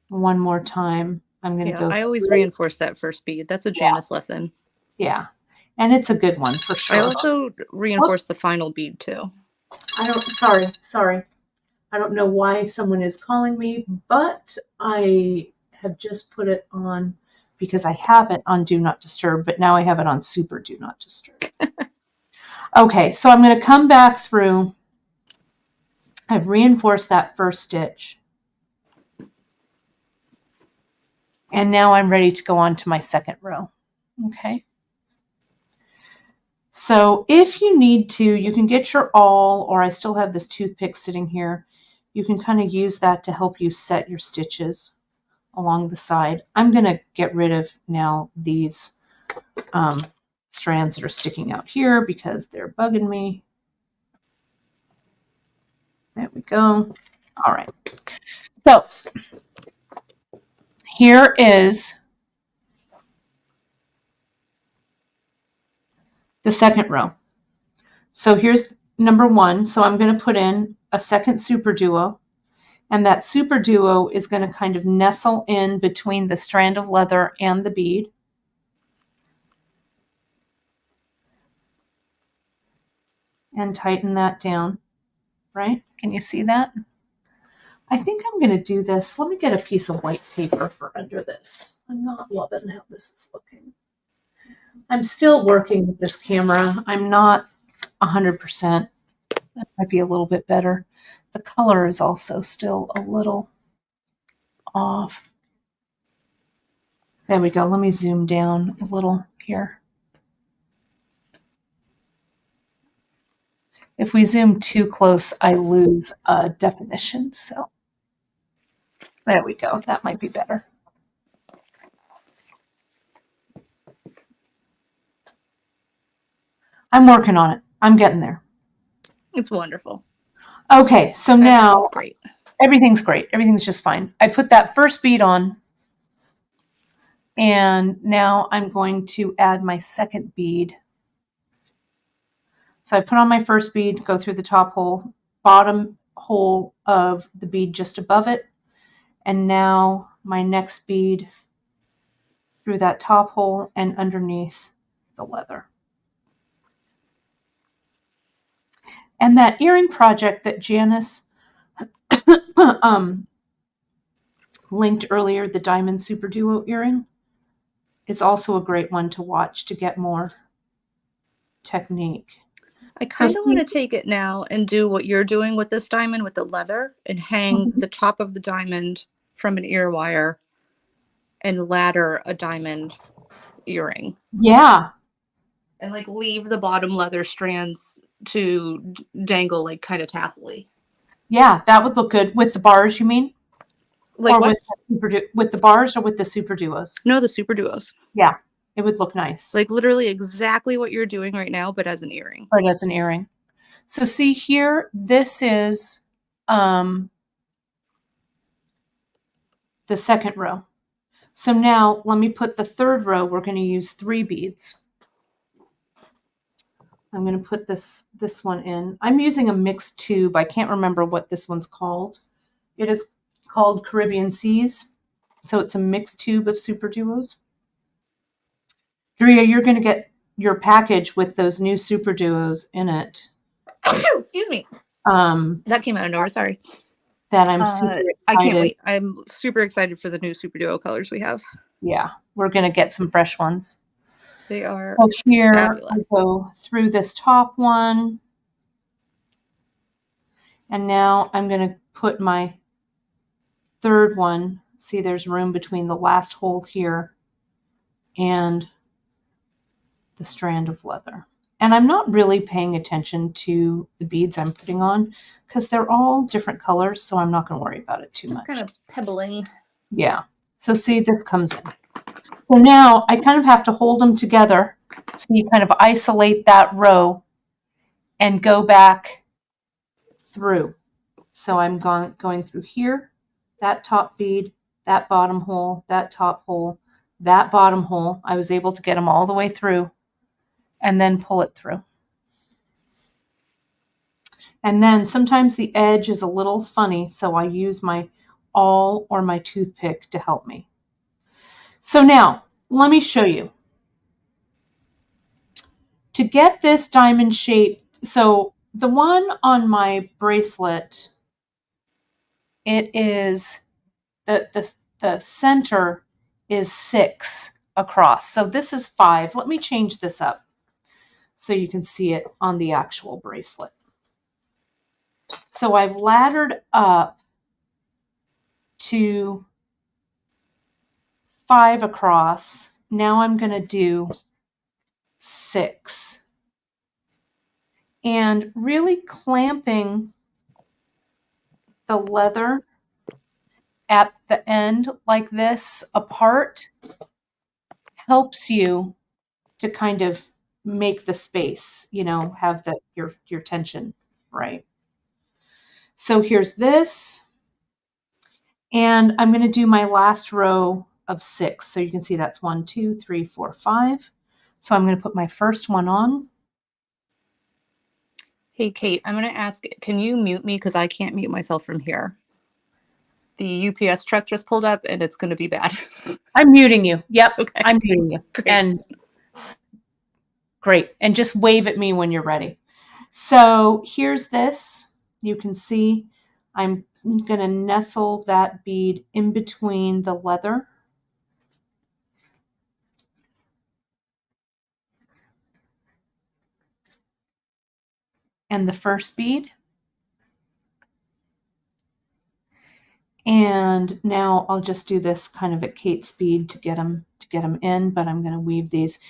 one more time. I'm going to Yeah, go I always through. reinforce that first bead. That's a Janice lesson. Yeah. And it's a good one for sure. I also reinforce the final bead too. Sorry. I don't know why someone is calling me, but I have just put it on, because I have it on Do Not Disturb, but now I have it on Super Do Not Disturb. Okay, so I'm going to come back through. I've reinforced that first stitch. And now I'm ready to go on to my second row. Okay. So if you need to, you can get your awl, or I still have this toothpick sitting here. You can kind of use that to help you set your stitches along the side. I'm going to get rid of now these strands that are sticking out here because they're bugging me. There we go. All right. So here is the second row. So here's number one. So I'm going to put in a second super duo, and that super duo is going to kind of nestle in between the strand of leather and the bead. And tighten that down, right? Can you see that? I think I'm going to do this. Let me get a piece of white paper for under this. I'm not loving how this is looking. I'm still working with this camera. I'm not 100%. That might be a little bit better. The color is also still a little off. There we go. Let me zoom down a little here. If we zoom too close, I lose definition. So there we go. That might be better. I'm working on it. I'm getting there. It's wonderful. Okay, so now Everything's great. Everything's great. Everything's just fine. I put that first bead on, and now I'm going to add my second bead. So I put on my first bead, go through the top hole, bottom hole of the bead just above it, and now my next bead through that top hole and underneath the leather. And that earring project that Janice linked earlier, the Diamond Super Duo earring, is also a great one to watch to get more technique. I kind of want to take it now and do what you're doing with this diamond with the leather, and hang the top of the diamond from an ear wire and ladder a diamond earring. Yeah. And like leave the bottom leather strands to dangle like kind of tassely. Yeah, that would look good. With the bars, you mean? Like or what? With the bars or with the super duos? No, the super duos. Yeah, it would look nice. Like literally exactly what you're doing right now, but as an earring. Right, as an earring. So see here, this is the second row. So now let me put the third row. We're going to use 3 beads. I'm going to put this one in. I'm using a mixed tube. I can't remember what this one's called. It is called Caribbean Seas. So it's a mixed tube of super duos. Drea, you're going to get your package with those new super duos in it. Excuse me. That came out of nowhere. Sorry. That I'm super excited. I can't wait. I'm super excited for the new super duo colors we have. Yeah, we're going to get some fresh ones. They are so here fabulous. I go through this top one. And now I'm going to put my third one. See, there's room between the last hole here and the strand of leather. And I'm not really paying attention to the beads I'm putting on because they're all different colors, so I'm not going to worry about it too much. Just kind of pebbling. Yeah. So see, this comes in. So now I kind of have to hold them together. So you kind of isolate that row and go back through. So I'm going through here, that top bead, that bottom hole, that top hole, that bottom hole. I was able to get them all the way through and then pull it through. And then sometimes the edge is a little funny, so I use my awl or my toothpick to help me. So now, let me show you. To get this diamond shape, so the one on my bracelet, it is the center is 6 across. So this is 5. Let me change this up so you can see it on the actual bracelet. So I've laddered up to 5 across. Now I'm going to do 6. And really clamping the leather at the end like this apart helps you to kind of make the space, have your tension, right? So here's this, and I'm going to do my last row of 6. So you can see that's 1, 2, 3, 4, 5. So I'm going to put my first one on. Hey, Kate, I'm going to ask, can you mute me? Because I can't mute myself from here. The UPS truck just pulled up and it's going to be bad. I'm muting you. Yep, Okay. I'm muting you. Great. And great. And just wave at me when you're ready. So here's this. You can see I'm going to nestle that bead in between the leather. And the first bead. And now I'll just do this kind of at Kate's speed to get them in, but I'm going to weave these.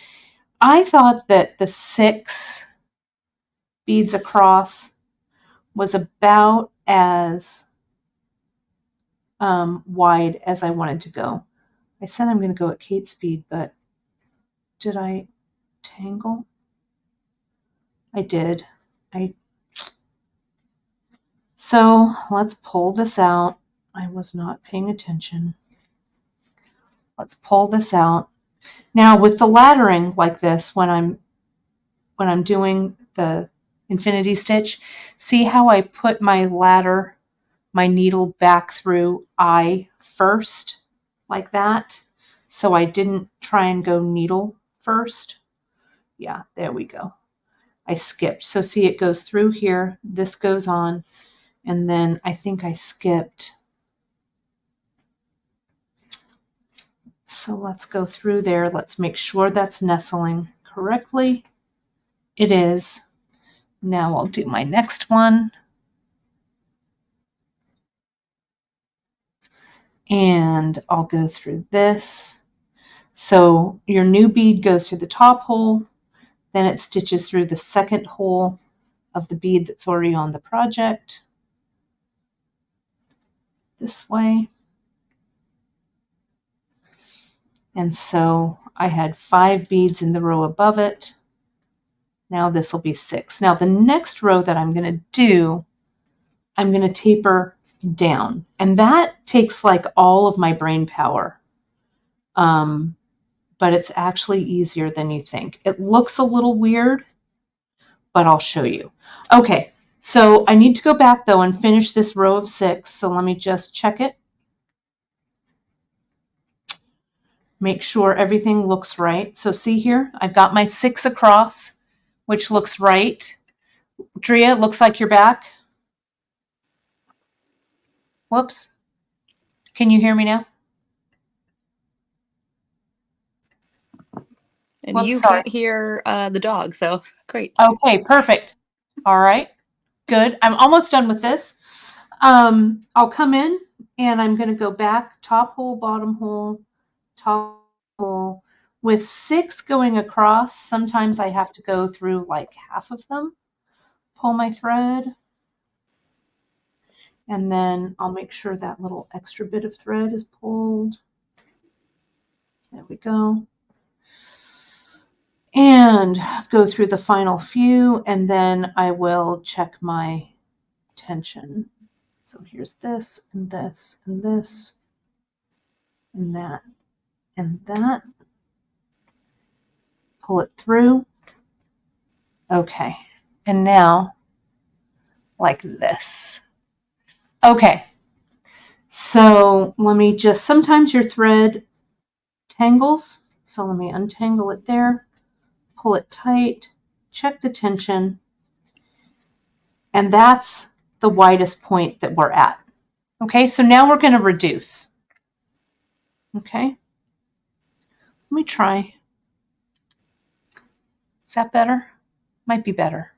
I thought that the 6 beads across was about as wide as I wanted to go. I said I'm going to go at Kate's speed, but did I tangle? I did. So let's pull this out. I was not paying attention. Let's pull this out. Now with the laddering like this, when I'm doing the infinity stitch, see how I put my ladder, my needle back through I first, like that? So I didn't try and go needle first. Yeah, there we go. I skipped. So see, it goes through here. This goes on. And then I think I skipped. So let's go through there. Let's make sure that's nestling correctly. It is. Now I'll do my next one. And I'll go through this. So your new bead goes through the top hole, then it stitches through the second hole of the bead that's already on the project. This way. And so I had 5 beads in the row above it. Now this will be 6. Now the next row that I'm going to do, I'm going to taper down. And that takes like all of my brain power. But it's actually easier than you think. It looks a little weird, but I'll show you. Okay, so I need to go back though and finish this row of 6. So let me just check it. Make sure everything looks right. So see here, I've got my 6 across, which looks right. Drea, it looks like you're back. Whoops. Can you hear me now? And Whoops, you sorry. can't hear the dog, so great. Okay, perfect. All right, good. I'm almost done with this. I'll come in and I'm going to go back, top hole, bottom hole, top hole. With 6 going across, sometimes I have to go through like half of them, pull my thread, And then I'll make sure that little extra bit of thread is pulled. There we go. And go through the final few, and then I will check my tension. So here's this, and this, and this, and that, and that. Pull it through. Okay. And now, like this. Okay. So let me just, sometimes your thread tangles. So let me untangle it there, pull it tight, check the tension. And that's the widest point that we're at. Okay, so now we're going to reduce. Okay. Let me try. Is that better? Might be better.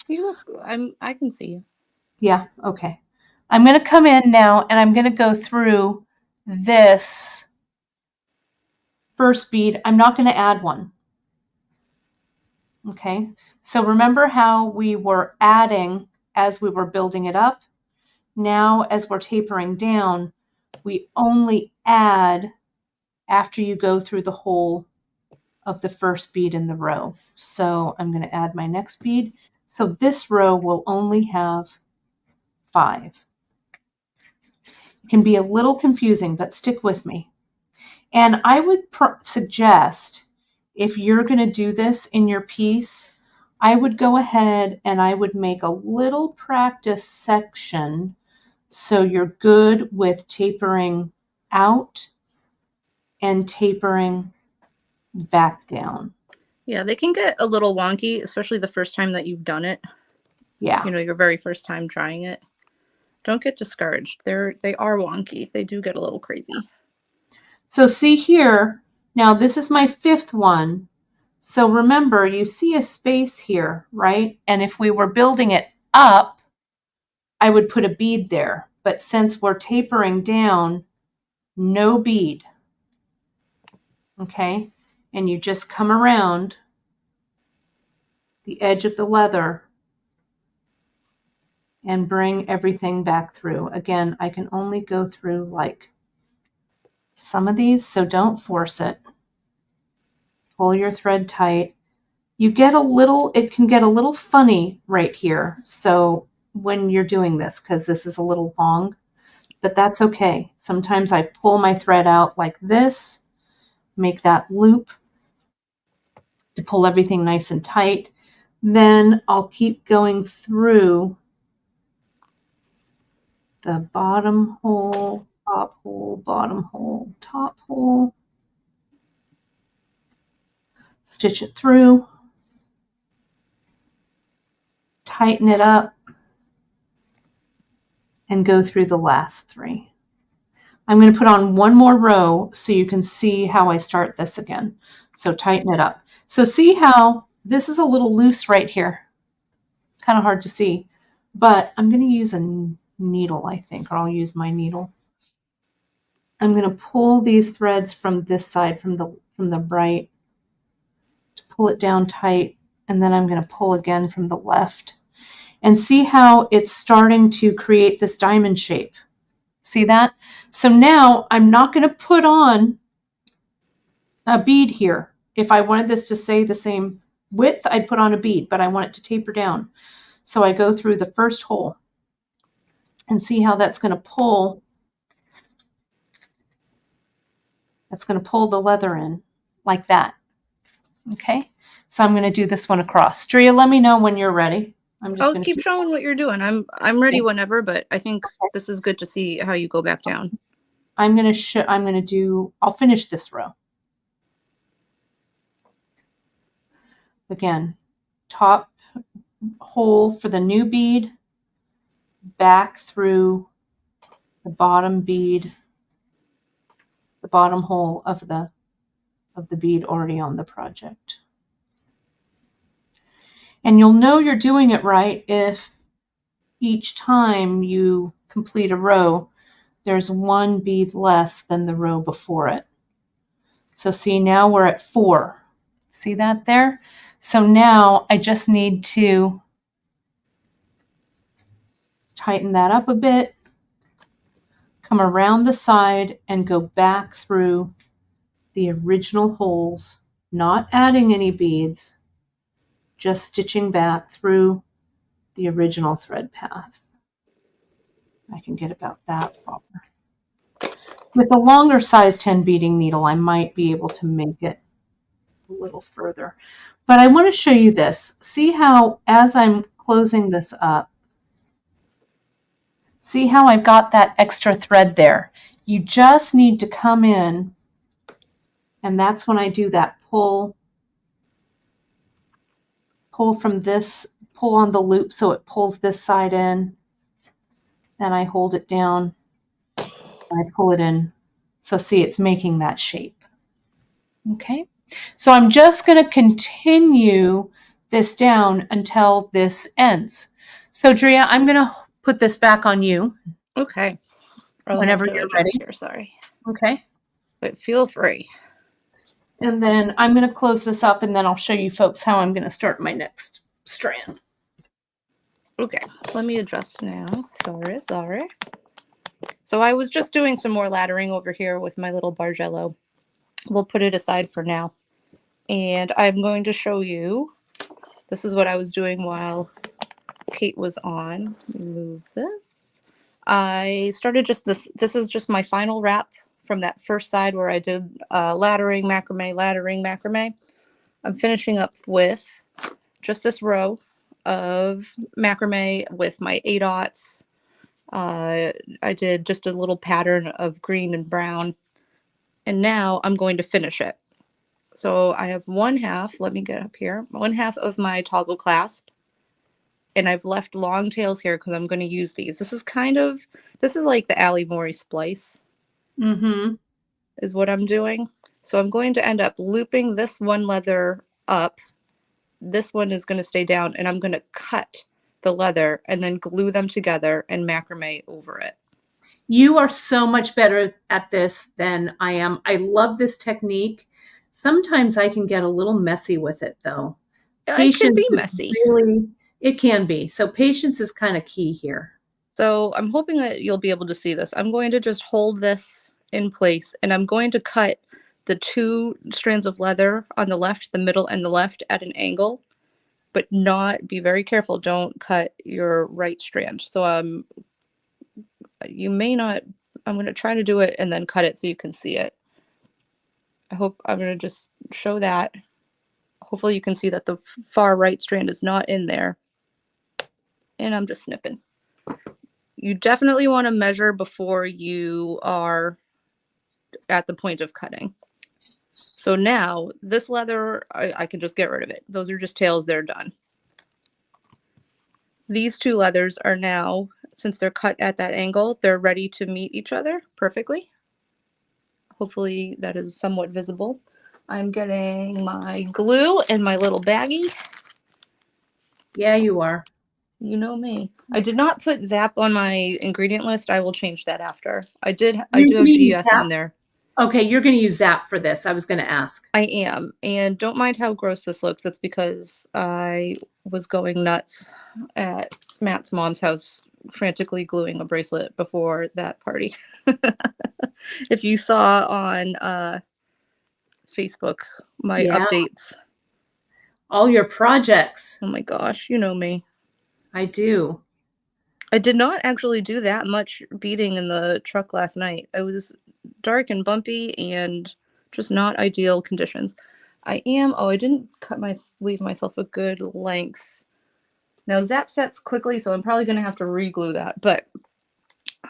You look, I can see you. Yeah, okay. I'm going to come in now and I'm going to go through this first bead. I'm not going to add one. Okay, so remember how we were adding as we were building it up? Now, as we're tapering down, we only add after you go through the whole of the first bead in the row. So I'm going to add my next bead. So this row will only have 5. It can be a little confusing, but stick with me. And I would suggest, if you're going to do this in your piece, I would go ahead and I would make a little practice section so you're good with tapering out and tapering back down. Yeah, they can get a little wonky, especially the first time that you've done it. Yeah. You know, your very first time trying it. Don't get discouraged. They are wonky. They do get a little crazy. So see here, now this is my 5th one. So remember, you see a space here, right? And if we were building it up, I would put a bead there. But since we're tapering down, no bead. Okay? And you just come around the edge of the leather and bring everything back through. Again, I can only go through like some of these, so don't force it. Pull your thread tight. You get a little, it can get a little funny right here. So when you're doing this, because this is a little long, but that's okay. Sometimes I pull my thread out like this, make that loop to pull everything nice and tight. Then I'll keep going through the bottom hole, top hole, bottom hole, top hole. Stitch it through, tighten it up, and go through the last 3. I'm going to put on one more row so you can see how I start this again. So tighten it up. So see how this is a little loose right here. Kind of hard to see, but I'm going to use a needle, I think, or I'll use my needle. I'm going to pull these threads from this side, from the right, to pull it down tight, and then I'm going to pull again from the left. And see how it's starting to create this diamond shape. See that? So now I'm not going to put on a bead here. If I wanted this to stay the same width, I'd put on a bead, but I want it to taper down. So I go through the first hole and see how that's going to pull. That's going to pull the leather in like that. Okay. So I'm going to do this one across. Drea, let me know when you're ready. I'll keep showing what you're doing. I'm ready whenever, but I think this is good to see how you go back down. I'll finish this row. Again, top hole for the new bead, back through the bottom bead, the bottom hole of the bead already on the project. And you'll know you're doing it right if each time you complete a row, there's one bead less than the row before it. So see, now we're at 4. See that there? So now I just need to Tighten that up a bit. Come around the side and go back through the original holes, not adding any beads, just stitching back through the original thread path. I can get about that far. With a longer size 10 beading needle, I might be able to make it a little further. But I want to show you this. See how, as I'm closing this up, see how I've got that extra thread there? You just need to come in, and that's when I do that pull from this, pull on the loop so it pulls this side in. Then I hold it down, and I pull it in. So see, it's making that shape. Okay, so I'm just going to continue this down until this ends. So Drea, I'm going to put this back on you. Okay. I'll Whenever have to you're adjust ready. here, sorry. Okay. But feel free. And then I'm going to close this up, and then I'll show you folks how I'm going to start my next strand. Okay, let me adjust now. Sorry. So I was just doing some more laddering over here with my little Bargello. We'll put it aside for now. And I'm going to show you, this is what I was doing while Kate was on. Let me move this. I started just this is just my final wrap from that first side where I did laddering, macrame. I'm finishing up with just this row of macrame with my 8/0. I did just a little pattern of green and brown. And now I'm going to finish it. So I have one half, let me get up here, one half of my toggle clasp. And I've left long tails here because I'm going to use these. This is like the Ali Mori splice. Is what I'm doing. So I'm going to end up looping this one leather up. This one is going to stay down, and I'm going to cut the leather and then glue them together and macrame over it. You are so much better at this than I am. I love this technique. Sometimes I can get a little messy with it, though. It can be messy. It can be. So patience is kind of key here. So I'm hoping that you'll be able to see this. I'm going to just hold this in place, and I'm going to cut the 2 strands of leather on the left, the middle, and the left at an angle, but be very careful. Don't cut your right strand. So you may not, I'm going to try to do it and then cut it so you can see it. I'm going to just show that. Hopefully you can see that the far right strand is not in there. And I'm just snipping. You definitely want to measure before you are at the point of cutting. So now this leather, I can just get rid of it. Those are just tails, they're done. These 2 leathers are now, since they're cut at that angle, they're ready to meet each other perfectly. Hopefully that is somewhat visible. I'm getting my glue and my little baggie. Yeah, you are. You know me. I did not put Zap on my ingredient list. I will change that after. I do have GS on there. Okay, you're going to use Zap for this. I was going to ask. I am. And don't mind how gross this looks. It's because I was going nuts at Matt's mom's house, frantically gluing a bracelet before that party. If you saw on Facebook my updates. All your projects. Oh my gosh, you know me. I do. I did not actually do that much beading in the truck last night. It was dark and bumpy and just not ideal conditions. I didn't leave myself a good length. Now Zap sets quickly, so I'm probably going to have to re-glue that, but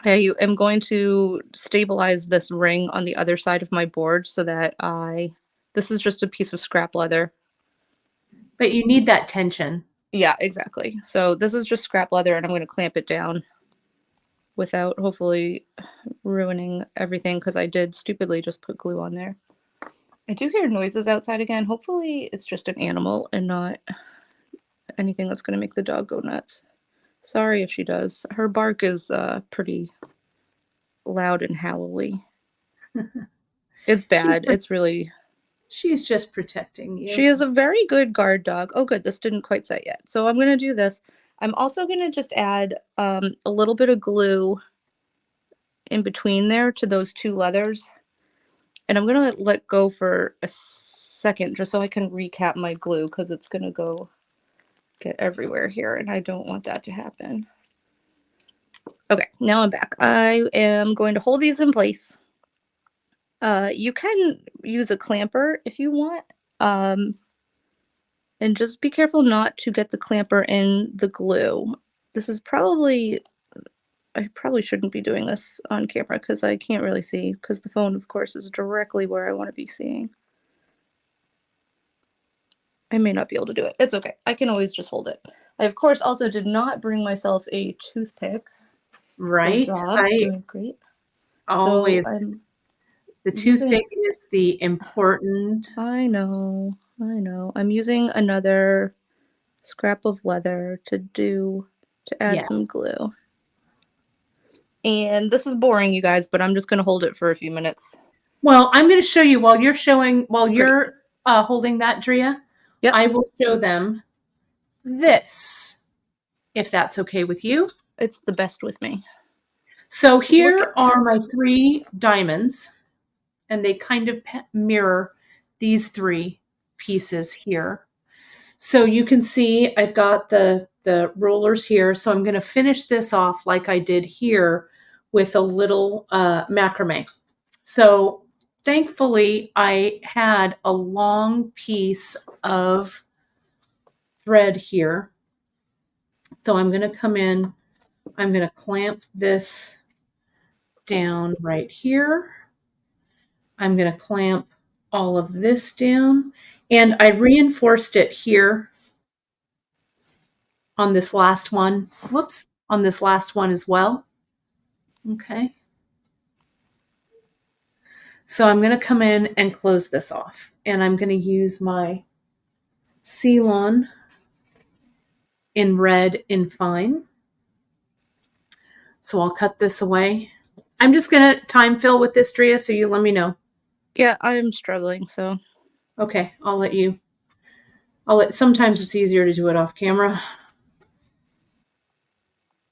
I am going to stabilize this ring on the other side of my board so that this is just a piece of scrap leather. But you need that tension. Yeah, exactly. So this is just scrap leather, and I'm going to clamp it down without hopefully ruining everything, because I did stupidly just put glue on there. I do hear noises outside again. Hopefully it's just an animal and not anything that's going to make the dog go nuts. Sorry if she does. Her bark is pretty loud and howly. It's bad. It's really... She's just protecting you. She is a very good guard dog. Oh, good. This didn't quite set yet. So I'm going to do this. I'm also going to just add a little bit of glue in between there to those two leathers. And I'm going to let go for a second just so I can recap my glue because it's going to go get everywhere here and I don't want that to happen. Okay, now I'm back. I am going to hold these in place. You can use a clamper if you want. And just be careful not to get the clamper in the glue. This is probably, I probably shouldn't be doing this on camera because I can't really see because the phone, of course, is directly where I want to be seeing. I may not be able to do it. It's okay. I can always just hold it. I, of course, also did not bring myself a toothpick. Right. Good job. Doing great. Always. So I'm The toothpick is the important. I know. I'm using another scrap of leather to add some glue. And this is boring, you guys, but I'm just going to hold it for a few minutes. Well, I'm going to show you while you're holding that, Drea. Yep. I will show them this, if that's okay with you. It's the best with me. So here are my 3 diamonds, and they kind of mirror these 3 pieces here. So you can see I've got the rollers here. So I'm going to finish this off like I did here with a little macrame. So thankfully I had a long piece of thread here. So I'm going to come in, I'm going to clamp this down right here. I'm going to clamp all of this down, and I reinforced it here on this last one. Whoops, on this last one as well. Okay. So I'm going to come in and close this off, and I'm going to use my Ceylon in red in fine. So I'll cut this away. I'm just going to time fill with this, Drea, so you let me know. Yeah, I'm struggling, so. Okay, sometimes it's easier to do it off camera.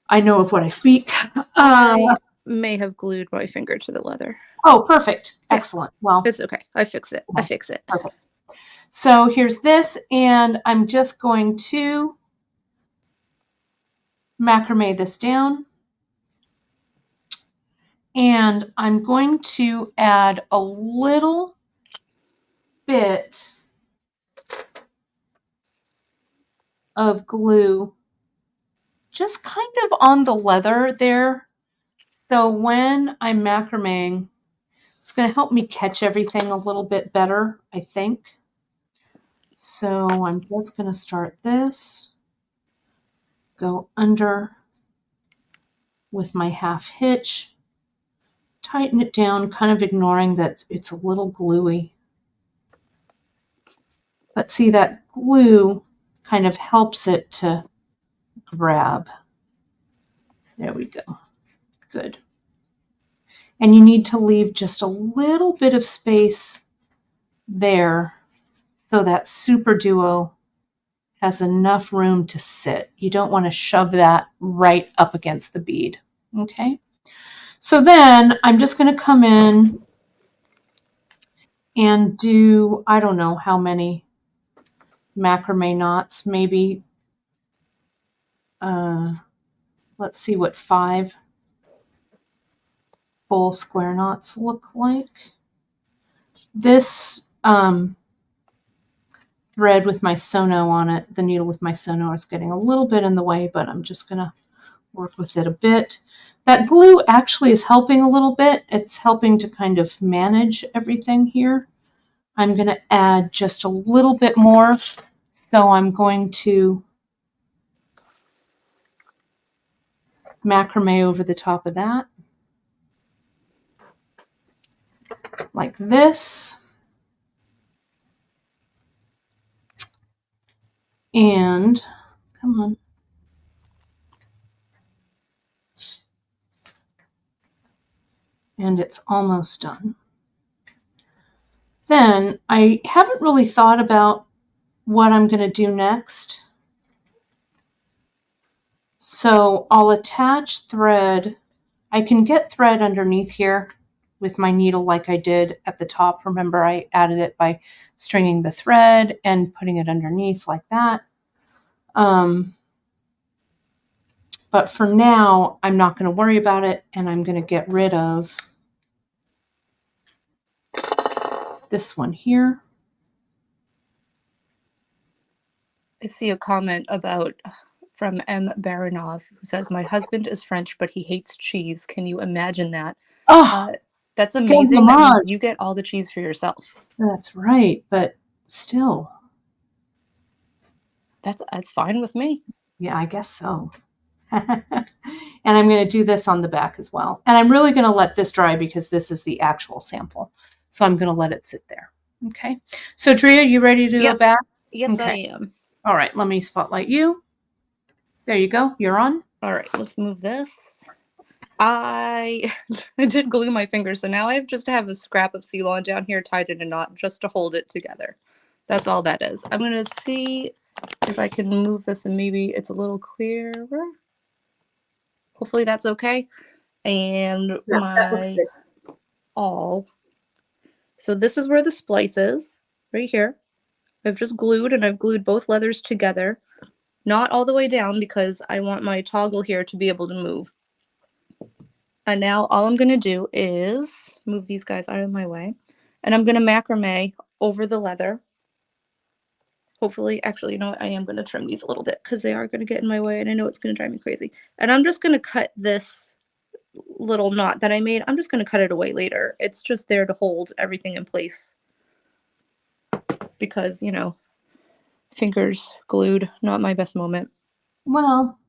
I know of what I speak. I may have glued my finger to the leather. Oh, perfect. Yeah. Excellent. Well, it's okay. I fix it. Okay. So here's this, and I'm just going to macrame this down. And I'm going to add a little bit of glue just kind of on the leather there. So when I'm macrameing, it's going to help me catch everything a little bit better, I think. So I'm just going to start this, go under with my half hitch, tighten it down, kind of ignoring that it's a little gluey. But see, that glue kind of helps it to grab. There we go. Good. And you need to leave just a little bit of space there so that super duo has enough room to sit. You don't want to shove that right up against the bead. Okay. So then I'm just going to come in and do, I don't know how many macrame knots, maybe, let's see what 5 full square knots look like. This thread with my sono on it, the needle with my sono is getting a little bit in the way, but I'm just going to work with it a bit. That glue actually is helping a little bit. It's helping to kind of manage everything here. I'm going to add just a little bit more. So I'm going to macrame over the top of that, like this. And come on. And it's almost done. Then I haven't really thought about what I'm going to do next. So I'll attach thread. I can get thread underneath here with my needle like I did at the top. Remember, I added it by stringing the thread and putting it underneath like that. But for now, I'm not going to worry about it, and I'm going to get rid of this one here. I see a comment from M. Baranov, who says, "My husband is French, but he hates cheese. Can you imagine that?" Oh, That's quel amazing. That means dommage. you get all the cheese for yourself. That's right, but still. That's fine with me. Yeah, I guess so. And I'm going to do this on the back as well. And I'm really going to let this dry because this is the actual sample. So I'm going to let it sit there. Okay. So Drea, you ready to go back? Yes, okay. I am. All right. Let me spotlight you. There you go. You're on. All right. Let's move this. I did glue my fingers, so now I just have a scrap of Ceylon down here tied in a knot just to hold it together. That's all that is. I'm going to see if I can move this and maybe it's a little clearer. Hopefully that's okay. And Yeah, that looks my good. awl. So this is where the splice is, right here. I've just glued, and I've glued both leathers together. Not all the way down because I want my toggle here to be able to move. And now all I'm going to do is move these guys out of my way. And I'm going to macrame over the leather. Hopefully, actually, you know what? I am going to trim these a little bit because they are going to get in my way, and I know it's going to drive me crazy. And I'm just going to cut this little knot that I made. I'm just going to cut it away later. It's just there to hold everything in place because, you know, fingers glued, not my best moment. Well,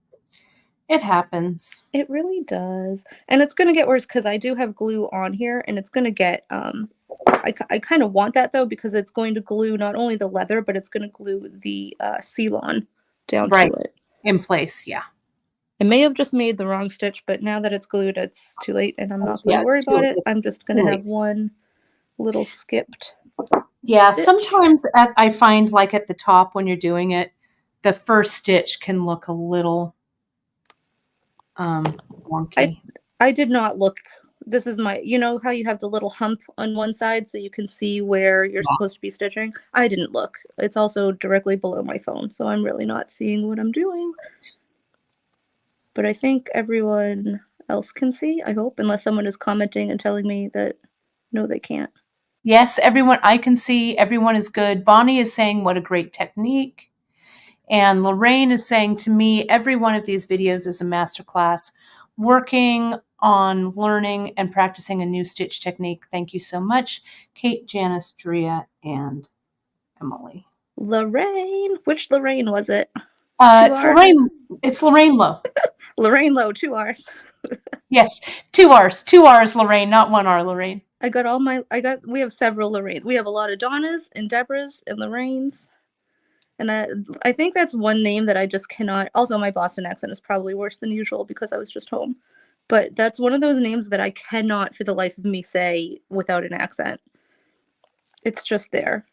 it happens. It really does. And it's going to get worse because I do have glue on here, and it's going to get, I kind of want that though, because it's going to glue not only the leather, but it's going to glue the Ceylon down to it. In place, yeah. I may have just made the wrong stitch, but now that it's glued, it's too late, and I'm not going to worry about it. I'm just going to have one little skipped. Yeah, sometimes I find like at the top when you're doing it, the first stitch can look a little wonky. I did not look. This is my, you know how you have the little hump on one side so you can see where you're supposed to be stitching? I didn't look. It's also directly below my phone, so I'm really not seeing what I'm doing. But I think everyone else can see, I hope, unless someone is commenting and telling me that no, they can't. Yes, everyone, I can see everyone is good. Bonnie is saying what a great technique. And Lorraine is saying to me, every one of these videos is a masterclass working on learning and practicing a new stitch technique. Thank you so much, Kate, Janice, Drea, and Emily. Lorraine, which Lorraine was it? It's Lorraine. It's Lorraine Lowe. Lorraine Lowe, 2 R's. Yes, 2 R's. 2 R's, Lorraine, not 1 R, Lorraine. We have several Lorraines. We have a lot of Donnas and Debras and Lorraines. And I think that's one name that I just cannot. Also, my Boston accent is probably worse than usual because I was just home. But that's one of those names that I cannot for the life of me say without an accent. It's just there.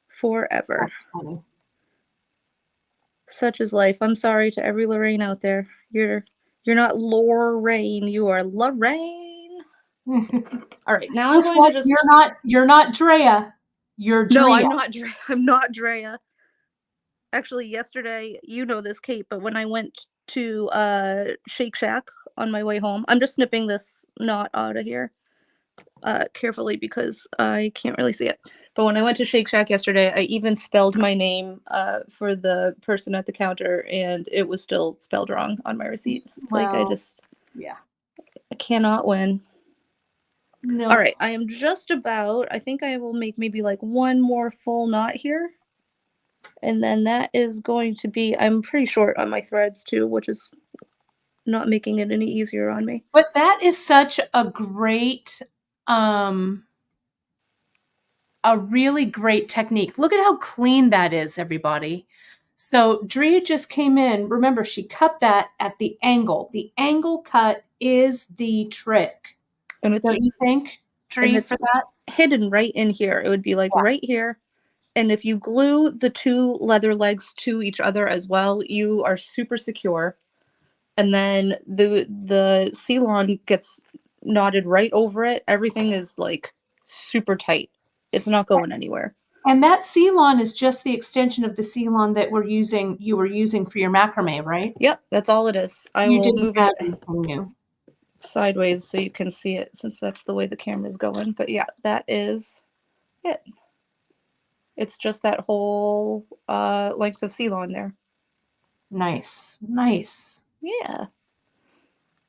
Forever. That's funny. Such is life. I'm sorry to every Lorraine out there. You're not Lorraine, you are Lorraine. All right, now I'm going to just. You're not Drea. You're Drea. No, I'm not Drea. I'm not Drea. Actually, yesterday, you know this, Kate, but when I went to Shake Shack on my way home, I'm just snipping this knot out of here carefully because I can't really see it. But when I went to Shake Shack yesterday, I even spelled my name for the person at the counter, and it was still spelled wrong on my receipt. It's like I cannot win. No. All right, I am just about. I think I will make maybe like one more full knot here. And then that is going to be, I'm pretty short on my threads too, which is not making it any easier on me. But that is such a great, a really great technique. Look at how clean that is, everybody. So Drea just came in. Remember, she cut that at the angle. The angle cut is the trick. And it's, don't you think, Drea, for that? Hidden right in here. It would be like right here. And if you glue the two leather legs to each other as well, you are super secure. And then the Ceylon gets knotted right over it. Everything is like super tight. It's not going anywhere. And that Ceylon is just the extension of the Ceylon that you were using for your macrame, right? Yep, that's all it is. I You will didn't move add it anything new. sideways so you can see it since that's the way the camera's going. But yeah, that is it. It's just that whole length of Ceylon there. Nice. Nice. Yeah.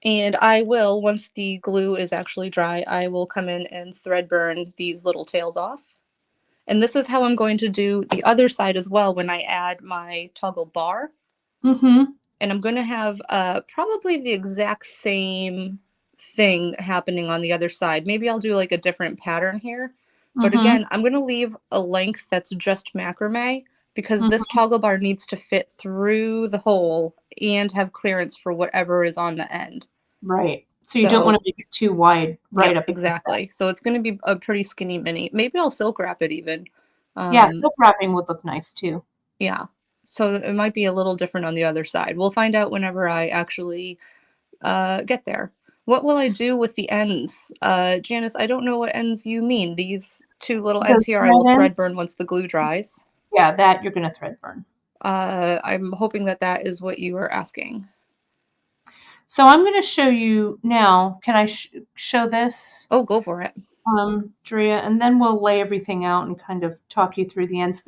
And I will, once the glue is actually dry, I will come in and thread burn these little tails off. And this is how I'm going to do the other side as well when I add my toggle bar. Mm-hmm. And I'm going to have probably the exact same thing happening on the other side. Maybe I'll do like a different pattern here. But Mm-hmm. again, I'm going to leave a length that's just macrame because this Mm-hmm. toggle bar needs to fit through the hole and have clearance for whatever is on the end. Right. So you don't want So, to make it too wide right yep, up against that. exactly. So it's going to be a pretty skinny mini. Maybe I'll silk wrap it even. Yeah, Um, silk wrapping would look nice too. yeah. So it might be a little different on the other side. We'll find out whenever I actually get there. What will I do with the ends? Janice, I don't know what ends you mean. These two little ends Those here I will thread thread ends, burn once the glue dries. yeah, that you're going to thread burn. I'm hoping that that is what you are asking. So I'm going to show you now. Can I show this, Oh, go for it. Drea? And then we'll lay everything out and kind of talk you through the ends.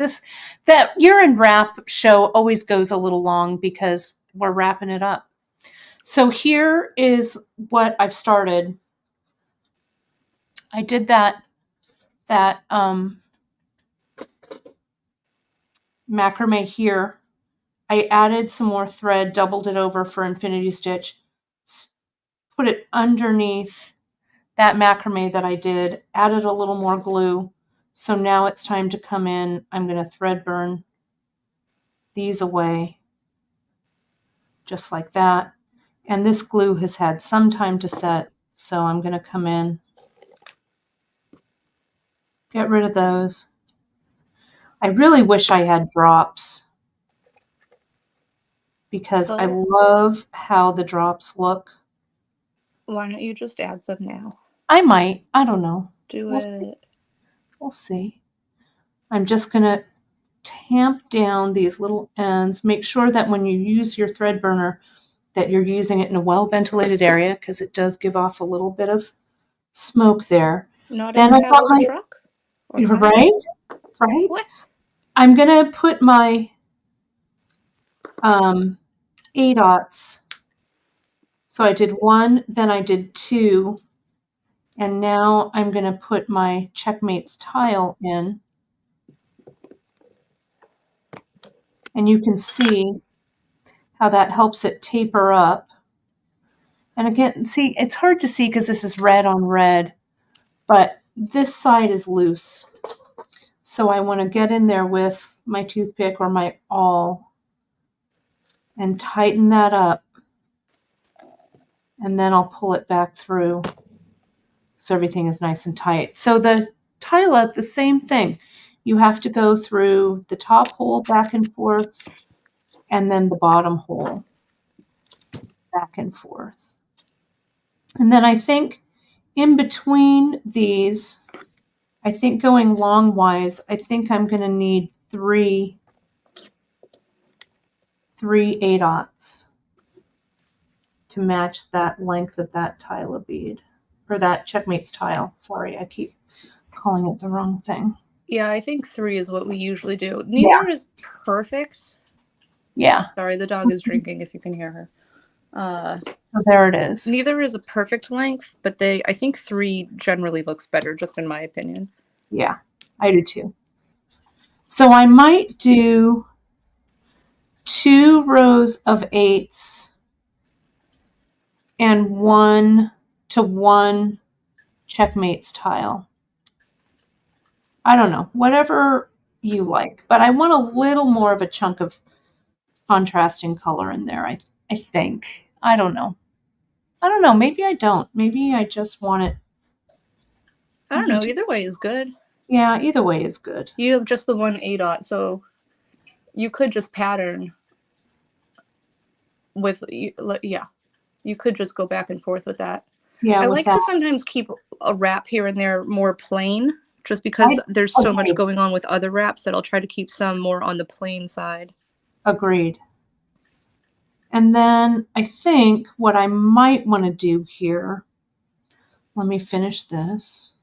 That year in wrap show always goes a little long because we're wrapping it up. So here is what I've started. I did that macrame here. I added some more thread, doubled it over for infinity stitch, put it underneath that macrame that I did, added a little more glue. So now it's time to come in. I'm going to thread burn these away just like that. And this glue has had some time to set, so I'm going to come in, get rid of those. I really wish I had drops because I Well, love how the drops look. why don't you just add some now? I might. I don't know. Do We'll see. it. We'll see. I'm just going to tamp down these little ends. Make sure that when you use your thread burner that you're using it in a well-ventilated area because it does give off a little bit of smoke there. Not in Then the I've cab got of a my, truck? Or car? right. What? I'm going to put my 8/0. So I did one, then I did two, and now I'm going to put my Checkmates tile in. And you can see how that helps it taper up. And again, see, it's hard to see because this is red on red, but this side is loose. So I want to get in there with my toothpick or my awl and tighten that up. And then I'll pull it back through so everything is nice and tight. So the tile, the same thing. You have to go through the top hole back and forth and then the bottom hole back and forth. And then I think in between these, I think going longwise, I think I'm going to need three 8/0 to match that length of that tile of bead, or that Checkmates tile. Sorry, I keep calling it the wrong thing. Yeah, I think 3 is what we usually do. Yeah, Neither is perfect. yeah. Sorry, the dog is drinking if you can hear her. So there it is. Neither is a perfect length, but I think 3 generally looks better, just in my opinion. Yeah, I do too. So I might do 2 rows of 8s and 1-to-1 Checkmates tile. I don't know, whatever you like, but I want a little more of a chunk of contrasting color in there. I think. I don't know. Maybe I don't. Maybe I just want it. I don't know. Either way is good. Yeah, either way is good. You have just the one A dot, so you could just pattern with, yeah, you could just go back and forth with that. Yeah, I with like that. to sometimes keep a wrap here and there more plain, just I because there's so much agree. going on with other wraps that I'll try to keep some more on the plain side. Agreed. And then I think what I might want to do here, let me finish this.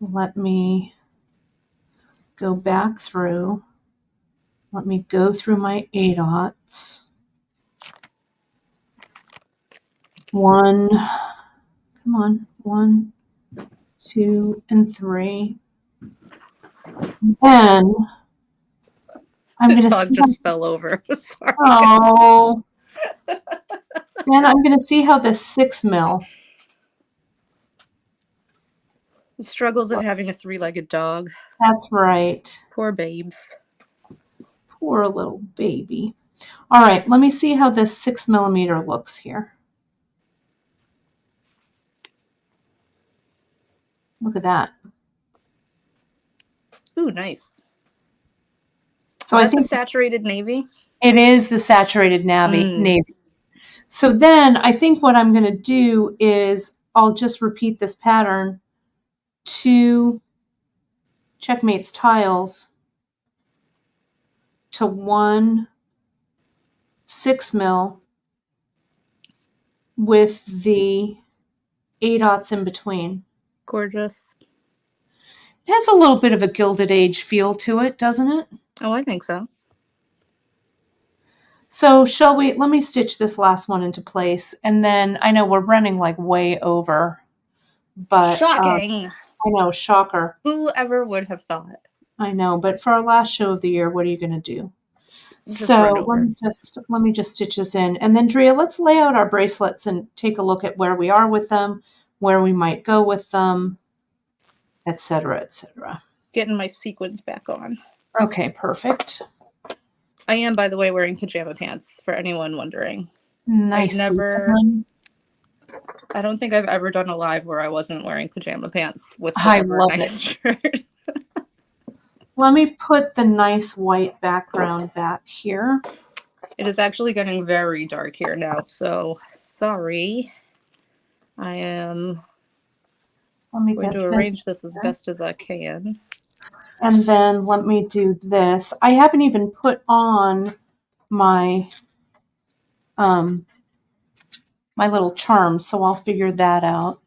Let me go back through. Let me go through my A dots. One, come on, 1, 2, and 3. Then I'm The going to dog see how, just fell over. Sorry. oh, then I'm going to see how this 6 mil. The struggles of having a three-legged dog. That's right. Poor babes. Poor little baby. All right, let me see how this 6 millimeter looks here. Look at that. Ooh, nice. So Is I that the think saturated navy? it is the saturated navy. So then I think what I'm going to do is I'll just repeat this pattern 2 checkmates tiles to 1 6 mil with the A dots in between. Gorgeous. It has a little bit of a Gilded Age feel to it, doesn't it? Oh, I think so. So shall we, let me stitch this last one into place, and then I know we're running like way over, but Shocking. I know, shocker. Whoever would have thought? I know, but for our last show of the year, what are you going to do? Just run So over. let me just stitch this in, and then Drea, let's lay out our bracelets and take a look at where we are with them, where we might go with them, etc., etc. Getting my sequins back on. Okay, perfect. I am, by the way, wearing pajama pants, for anyone wondering. Nice. I don't think I've ever done a live where I wasn't wearing pajama pants with I whatever love nice shirt. Let me put the nice white background back here. It is actually getting very dark here now, so sorry. I am going to arrange this as best as I can. And then let me do this. I haven't even put on my my little charms, so I'll figure that out.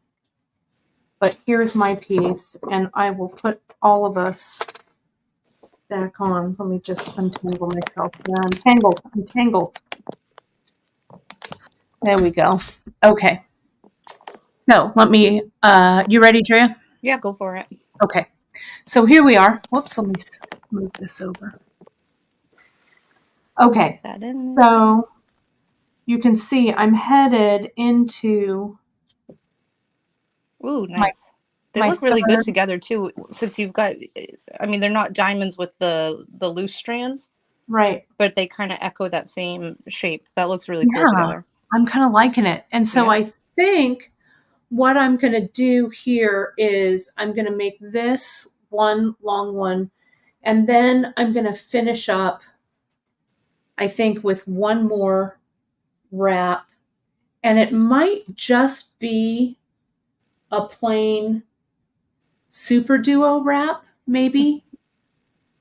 But here's my piece, and I will put all of us back on. Let me just untangle myself here. I'm tangled. There we go. Okay. So let me, you ready, Drea? Yeah, go for it. Okay. So here we are. Whoops, let me move this over. Okay. So you can see I'm headed into. Ooh, nice. They look really good together too, since you've got, I mean, they're not diamonds with the loose strands. Right. But they kind of echo that same shape. That looks really cool together. I'm kind of liking it. And so I think what I'm going to do here is I'm going to make this one long one, and then I'm going to finish up, I think, with one more wrap. And it might just be a plain super duo wrap, maybe.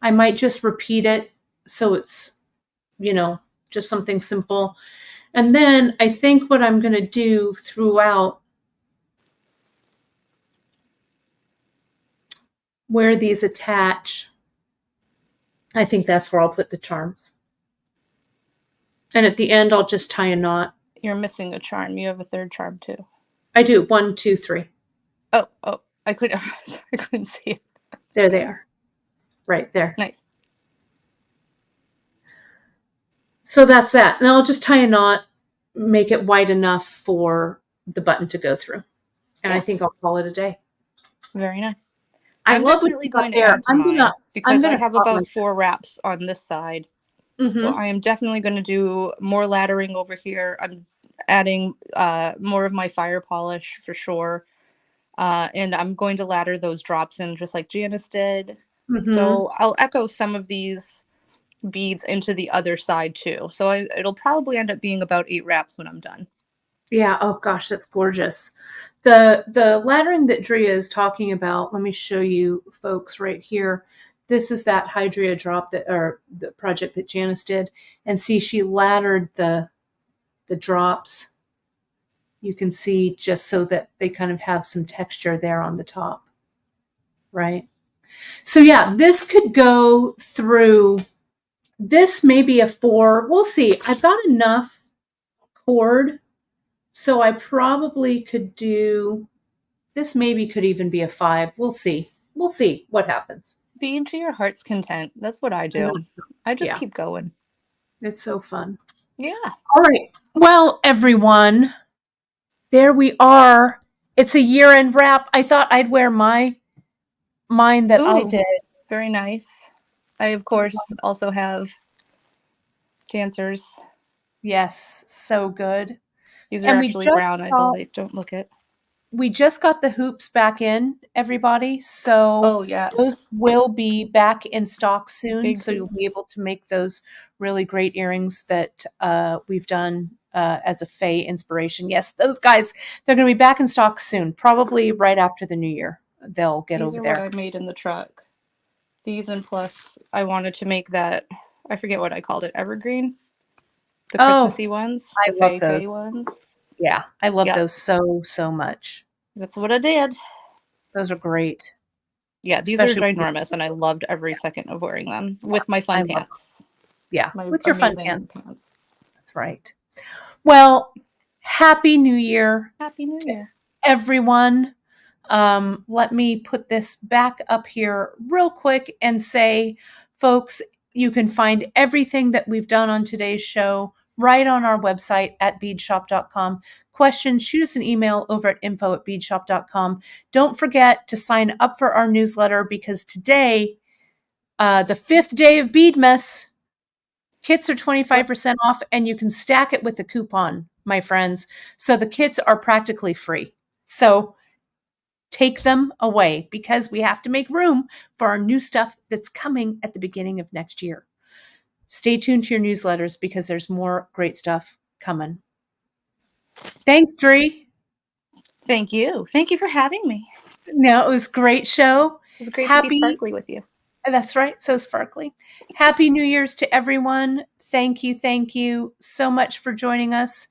I might just repeat it so it's, just something simple. And then I think what I'm going to do throughout where these attach, I think that's where I'll put the charms. And at the end, I'll just tie a knot. You're missing a charm. You have a third charm too. I do. 1, 2, 3. Oh, I couldn't see it. There they are. Right there. Nice. So that's that. And I'll just tie a knot, make it wide enough for the button to go through. And I think I'll call it a day. Very nice. I'm love what's going to add to mine because I have about 4 wraps on this side. So I am definitely going to do more laddering over here. I'm adding more of my fire polish for sure. And I'm going to ladder those drops in just like Janice did. Mm-hmm. So I'll echo some of these beads into the other side too. So it'll probably end up being about 8 wraps when I'm done. Yeah. Oh gosh, that's gorgeous. The laddering that Drea is talking about, let me show you folks right here. This is that Hydria drop that, or the project that Janice did. And see, she laddered the drops. You can see just so that they kind of have some texture there on the top. Right. So yeah, this could go through, this may be a 4. We'll see. I've got enough cord, so I probably could do, this maybe could even be a 5. We'll see. We'll see what happens. Be to your heart's content. That's what I I know. do. I just Yeah, keep going. it's so fun. Yeah. All right. Well, everyone, there we are. It's a year-end wrap. I thought I'd wear mine that I Ooh, did. very nice. I, of course, also have dancers. Yes, so good. These are And actually brown, although they don't look it. we just got the hoops back in, everybody. So Oh, yes. those will be back in stock soon. Big So you'll be hoops. able to make those really great earrings that we've done as a Faye inspiration. Yes, those guys, they're going to be back in stock soon, probably right after the new year. They'll get These over are what I there. made in the truck. These, and plus I wanted to make that, I forget what I called it, evergreen? The Oh, Christmassy ones, I the love Faye those. ones. Yeah, I love Yeah, those so, so much. that's what I did. Those are great, Yeah, these are especially with ginormous, this. and I loved every second of wearing them with my I fun love them. pants. Yeah, My with your fun amazing pants. pants. That's right. Well, Happy New Year Happy New to Year. everyone. Let me put this back up here real quick and say, folks, you can find everything that we've done on today's show right on our website at beadshop.com. Questions, shoot us an email over at info@beadshop.com. Don't forget to sign up for our newsletter because today, the 5th day of Beadmas, kits are Yep. 25% off, and you can stack it with a coupon, my friends. So the kits are practically free. So take them away because we have to make room for our new stuff that's coming at the beginning of next year. Stay tuned to your newsletters because there's more great stuff coming. Thanks, Dree. Thank you. Thank you for having me. No, it was a great show. It was great to be Happy, sparkly with you. that's right, so sparkly. Happy New Year's to everyone. Thank you so much for joining us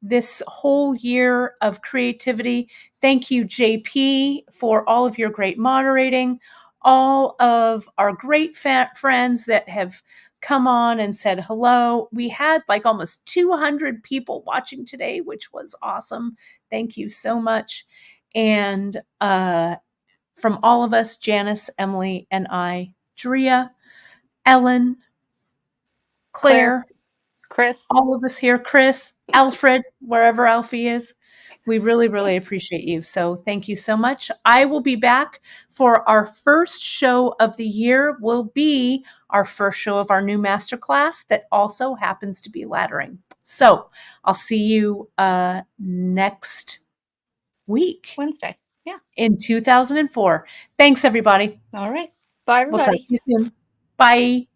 this whole year of creativity. Thank you, JP, for all of your great moderating, all of our great friends that have come on and said hello. We had like almost 200 people watching today, which was awesome. Thank you so much. And from all of us, Janice, Emily, and I, Drea, Ellen, Claire, Claire, Chris, all of us here, Chris, Alfred, wherever Alfie is. We really appreciate you. So thank you so much. I will be back for our first show of the year, will be our first show of our new masterclass that also happens to be laddering. So I'll see you next week Wednesday. Yeah. in 2004. Thanks, everybody. All right. Bye, We'll talk to everybody. you soon. Bye.